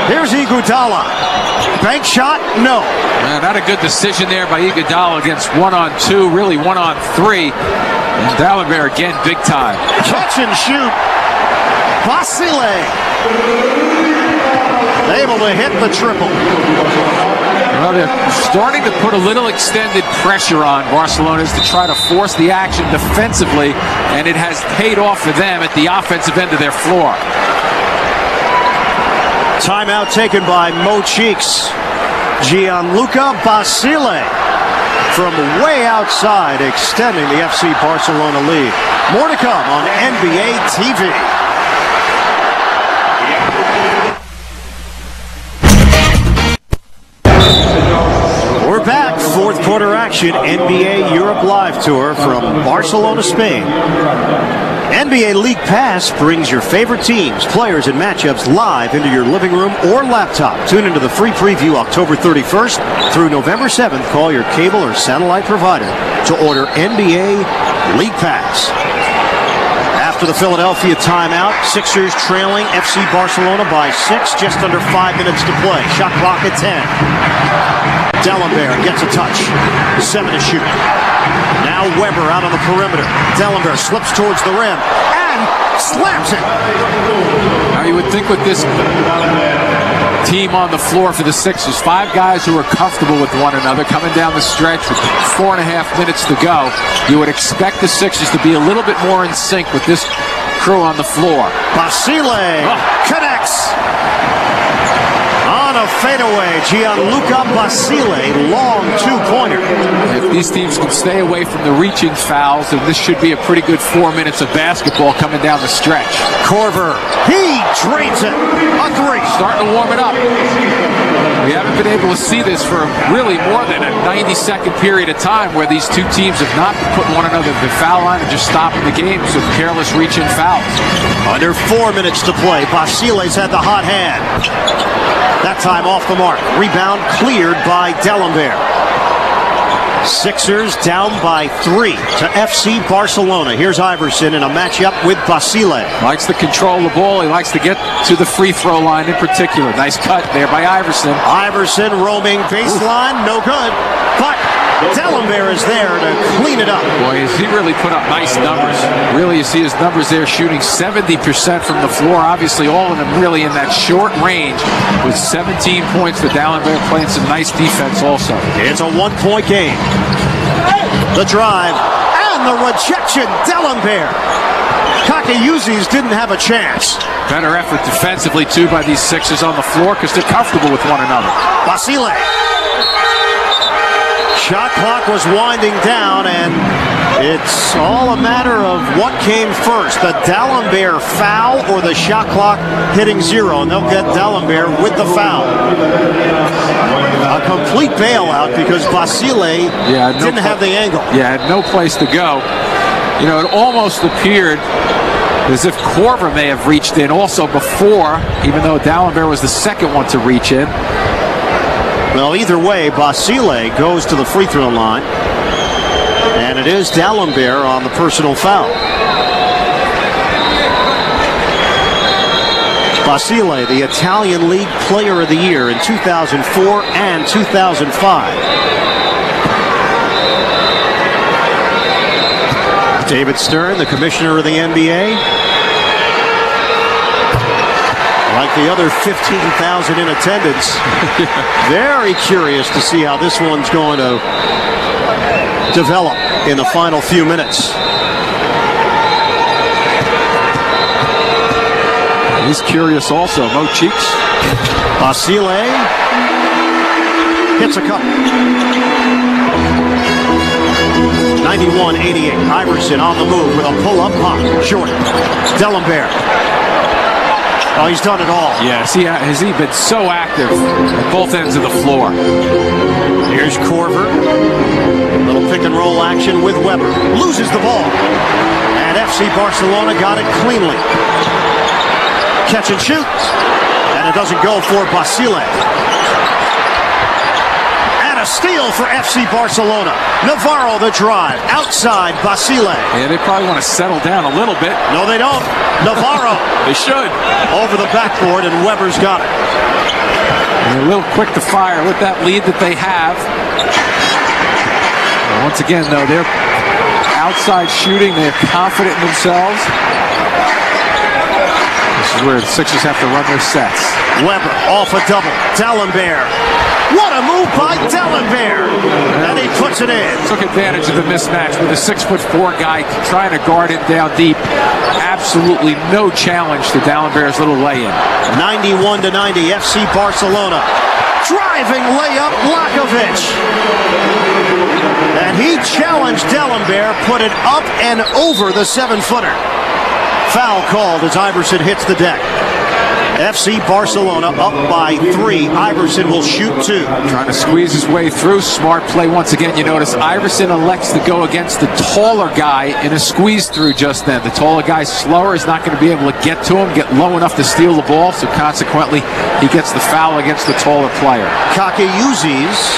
Here's Iguodala. Bank shot, no. Not a good decision there by Iguodala against 1-on-2, really 1-on-3. And Delembert again, big time. Catch and shoot. Basile able to hit the triple. Well, they're starting to put a little extended pressure on Barcelona to try to force the action defensively, and it has paid off for them at the offensive end of their floor. Timeout taken by Mo Cheeks. Gianluca Basile from way outside, extending the FC Barcelona lead. More to come on NBA TV. We're back. Fourth quarter action. NBA Europe Live Tour from Barcelona, Spain. NBA League Pass brings your favorite teams, players, and matchups live into your living room or laptop. Tune into the free preview October 31st through November 7th. Call your cable or satellite provider to order NBA League Pass. After the Philadelphia timeout, Sixers trailing FC Barcelona by 6, just under 5 minutes to play. Shot clock at 10. Delembert gets a touch. 7 to shoot. Now Weber out on the perimeter. Delembert slips towards the rim and slams it. Now you would think with this team on the floor for the Sixers, 5 guys who are comfortable with one another coming down the stretch with 4.5 minutes to go, you would expect the Sixers to be a little bit more in sync with this crew on the floor. Basile connects. On a fadeaway, Gianluca Basile, long two-pointer. If these teams can stay away from the reaching fouls, and this should be a pretty good 4 minutes of basketball coming down the stretch. Korver, he drains it. A three. Starting to warm it up. We haven't been able to see this for really more than a 90-second period of time where these two teams have not put one another at the foul line and just stopping the games with careless reaching fouls. Under 4 minutes to play. Basile's had the hot hand. That time off the mark. Rebound cleared by D'Alembert. Sixers down by 3 to FC Barcelona. Here's Iverson in a matchup with Basile. Likes to control the ball. He likes to get to the free throw line in particular. Nice cut there by Iverson. Iverson roaming baseline. No good. But D'Alembert is there to clean it up. Boy, has he really put up nice numbers. Really, you see his numbers there, shooting 70% from the floor. Obviously, all of them really in that short range with 17 points for D'Alembert, playing some nice defense also. It's a one-point game. The drive and the rejection. D'Alembert. Kakayuzis didn't have a chance. Better effort defensively, too, by these Sixers on the floor because they're comfortable with one another. Basile. Shot clock was winding down, and it's all a matter of what came first, the D'Alembert foul or the shot clock hitting 0, and they'll get D'Alembert with the foul. A complete bailout because Basile didn't have the angle. Yeah, had no place to go. You know, it almost appeared as if Korver may have reached in also before, even though D'Alembert was the second one to reach in. Well, either way, Basile goes to the free throw line, and it is D'Alembert on the personal foul. Basile, the Italian League Player of the Year in 2004 and 2005. David Stern, the commissioner of the NBA. Like the other 15,000 in attendance, very curious to see how this one's going to develop in the final few minutes. He's curious also. Mo Cheeks. Basile hits a couple. 91-88. Iverson on the move with a pull-up pop. Short. D'Alembert. Oh, he's done it all. Yes, has he been so active at both ends of the floor. Here's Korver. Little pick and roll action with Weber. Loses the ball. And FC Barcelona got it cleanly. Catch and shoot. And it doesn't go for Basile. And a steal for FC Barcelona. Navarro the drive. Outside Basile. Yeah, they probably want to settle down a little bit. No, they don't. Navarro. They should. Over the backboard, and Weber's got it. They're a little quick to fire with that lead that they have. And once again, though, they're outside shooting. They're confident in themselves. This is where the Sixers have to run their sets. Weber off a double. D'Alembert. What a move by D'Alembert. And he puts it in. Took advantage of the mismatch with a 6'4" guy trying to guard it down deep. Absolutely no challenge to D'Alembert's little lay-in. 91-90, FC Barcelona. Driving layup, Lakovic. And he challenged D'Alembert, put it up and over the 7-footer. Foul called as Iverson hits the deck. FC Barcelona up by 3. Iverson will shoot 2. Trying to squeeze his way through. Smart play once again. You notice Iverson elects to go against the taller guy in a squeeze through just then. The taller guy slower is not going to be able to get to him, get low enough to steal the ball, so consequently he gets the foul against the taller player. Kakayuzis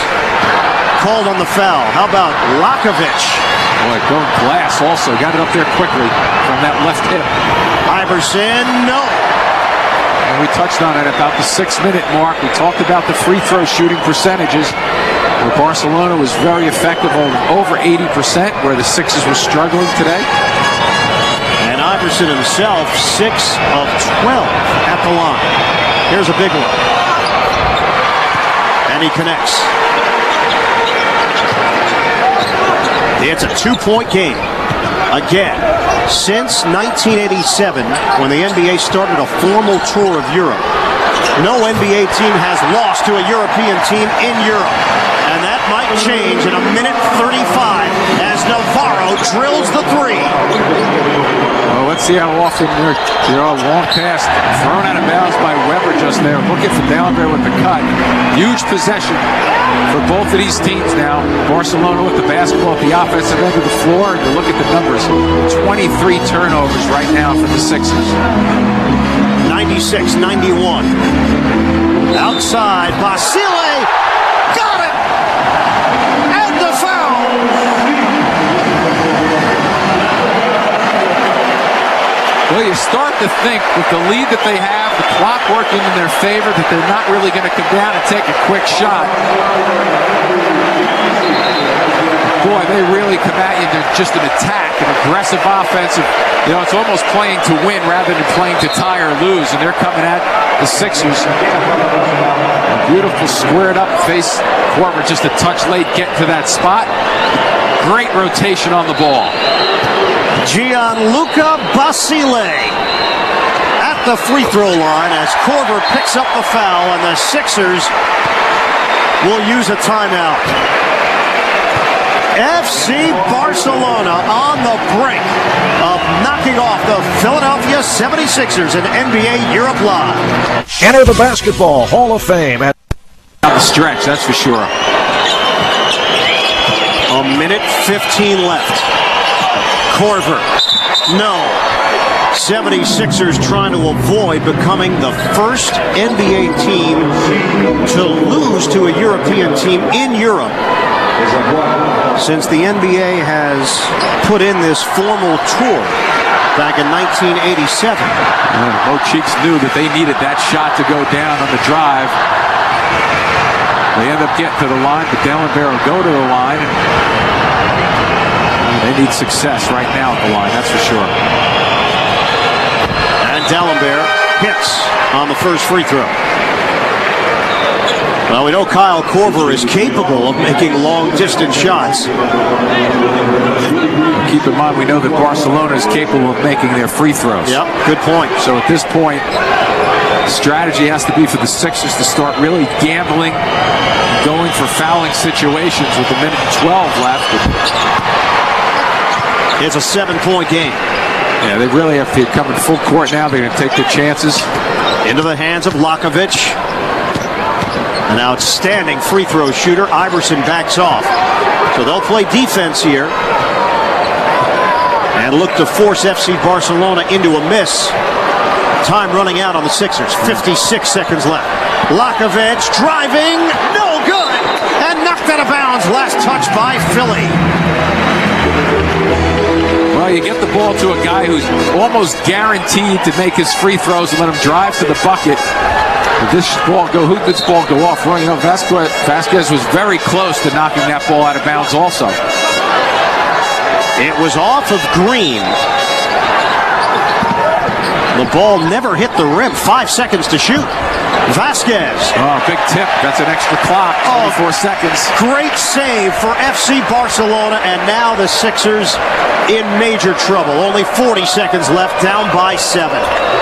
called on the foul. How about Lakovic? Boy, going glass also. Got it up there quickly from that left hip. Iverson, no. And we touched on it about the 6-minute mark. We talked about the free throw shooting percentages, where Barcelona was very effective on over 80%, where the Sixers were struggling today. And Iverson himself, 6 of 12 at the line. Here's a big one. And he connects. It's a 2-point game. Again, since 1987, when the NBA started a formal tour of Europe, no NBA team has lost to a European team in Europe. And that might change in a minute 35 as Navarro drills the three. Well, let's see how often they're a long pass thrown out of bounds by Weber just there. Looking for D'Alembert with the cut. Huge possession for both of these teams now. Barcelona with the basketball at the offensive end of the floor. And you look at the numbers. 23 turnovers right now for the Sixers. 96-91. Outside, Basile got it! And the foul! Well, you start to think with the lead that they have, the clock working in their favor, that they're not really going to come down and take a quick shot. Boy, they really come at you. They're just an attack, an aggressive offensive. You know, it's almost playing to win rather than playing to tie or lose. And they're coming at the Sixers. A beautiful squared up face. Korver just a touch late getting to that spot. Great rotation on the ball. Gianluca Basile at the free throw line as Korver picks up the foul, and the Sixers will use a timeout. FC Barcelona on the brink of knocking off the Philadephia 76ers in NBA Europe Live. Enter the Basketball Hall of Fame at the stretch, that's for sure. A minute 15 left. Korver, no. 76ers trying to avoid becoming the first NBA team to lose to a European team in Europe since the NBA has put in this formal tour back in 1987. Mo Cheeks knew that they needed that shot to go down on the drive. They end up getting to the line, but D'Alembert will go to the line. They need success right now at the line, that's for sure. And D'Alembert hits on the first free throw. Well, we know Kyle Korver is capable of making long-distance shots. Keep in mind, we know that Barcelona is capable of making their free throws. Yep, good point. So at this point, strategy has to be for the Sixers to start really gambling, going for fouling situations with a minute 12 left. It's a 7-point game. Yeah, they really have to come in full court now. They're going to take their chances. Into the hands of Lakovic. An outstanding free throw shooter. Iverson backs off. So they'll play defense here and look to force FC Barcelona into a miss. Time running out on the Sixers. 56 seconds left. Lakovic driving. No good. And knocked out of bounds. Last touch by Philly. Well, you get the ball to a guy who's almost guaranteed to make his free throws and let him drive to the bucket. Did this ball go? Who did this ball go off? Well, you know, Vasquez was very close to knocking that ball out of bounds also. It was off of Green. The ball never hit the rim. 5 seconds to shoot. Vasquez. Oh, big tip. That's an extra clock. 24 seconds. Great save for FC Barcelona, and now the Sixers in major trouble. Only 40 seconds left, down by 7.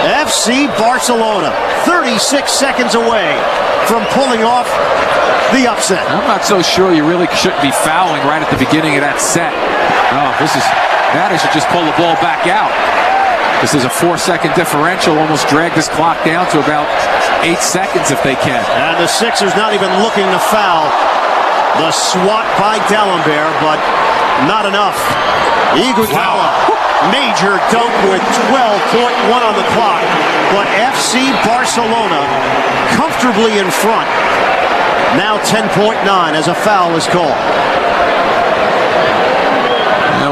FC Barcelona, 36 seconds away from pulling off the upset. I'm not so sure you really shouldn't be fouling right at the beginning of that set. Oh, now they should just pull the ball back out. This is a 4-second differential, almost drag this clock down to about 8 seconds if they can. And the Sixers not even looking to foul. The swat by D'Alembert, but not enough. Iguodala, major dunk with 12.1 on the clock. But FC Barcelona comfortably in front. Now 10.9 as a foul is called.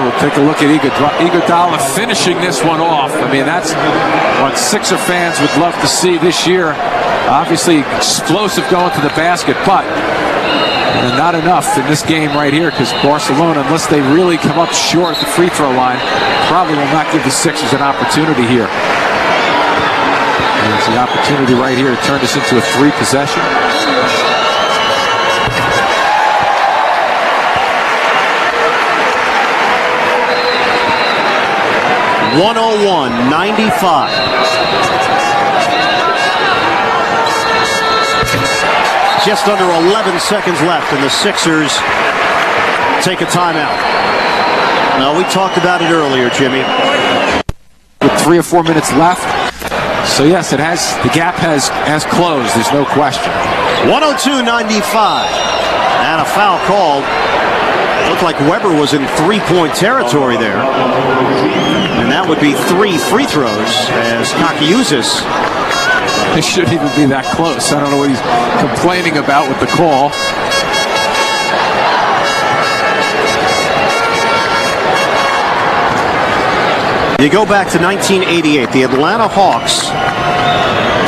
We'll take a look at Iguodala finishing this one off. I mean, that's what Sixer fans would love to see this year. Obviously, explosive going to the basket, but not enough in this game right here because Barcelona, unless they really come up short at the free throw line, probably will not give the Sixers an opportunity here. There's the opportunity right here to turn this into a 3-possession. (101-95). Just under 11 seconds left, and the Sixers take a timeout. No, we talked about it earlier, Jimmy. With 3 or 4 minutes left. So yes, the gap has closed. There's no question. 102-95. And a foul called. Looked like Weber was in three-point territory there. And that would be 3 free throws as Kakiouzis. It shouldn't even be that close. I don't know what he's complaining about with the call. You go back to 1988. The Atlanta Hawks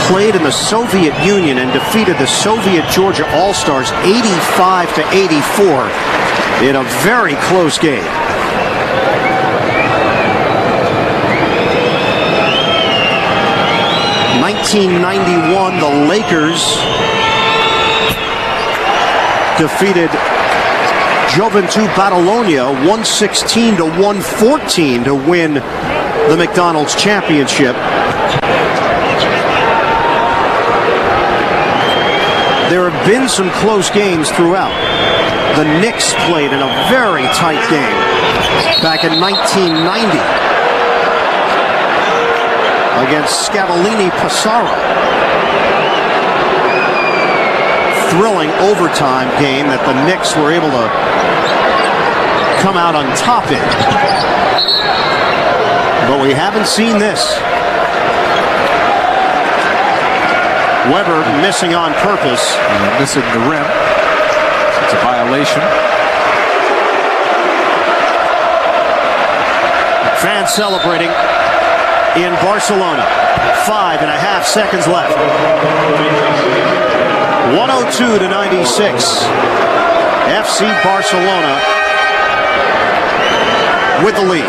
played in the Soviet Union and defeated the Soviet Georgia All-Stars 85-84 in a very close game. In 1991, the Lakers defeated Juventud Badalona 116-114 to win the McDonald's championship. There have been some close games throughout. The Knicks played in a very tight game back in 1990 against Scavallini Passaro. Thrilling overtime game that the Knicks were able to come out on top in. But we haven't seen this. Weber missing on purpose. Missing the rim. It's a violation. Fans celebrating in Barcelona. 5.5 seconds left. 102-96. FC Barcelona with the lead.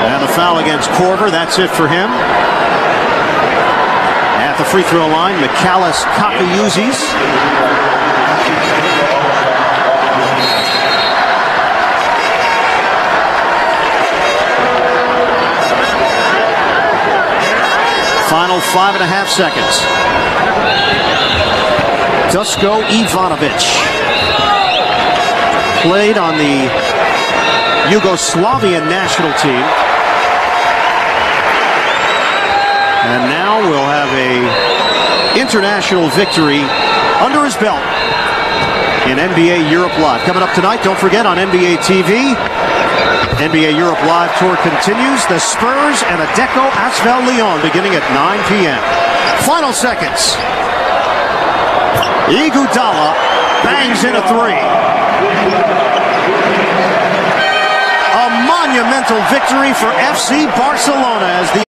And the foul against Korver. That's it for him. At the free throw line, Michalis Kakiouzis. Final 5.5 seconds. Dusko Ivanovic played on the Yugoslavian national team. And now we'll have a international victory under his belt in NBA Europe Live. Coming up tonight, don't forget, on NBA TV, NBA Europe Live tour continues. The Spurs and Adecco Asvel Lyon beginning at 9 p.m. Final seconds. Iguodala bangs in a 3. A monumental victory for FC Barcelona as the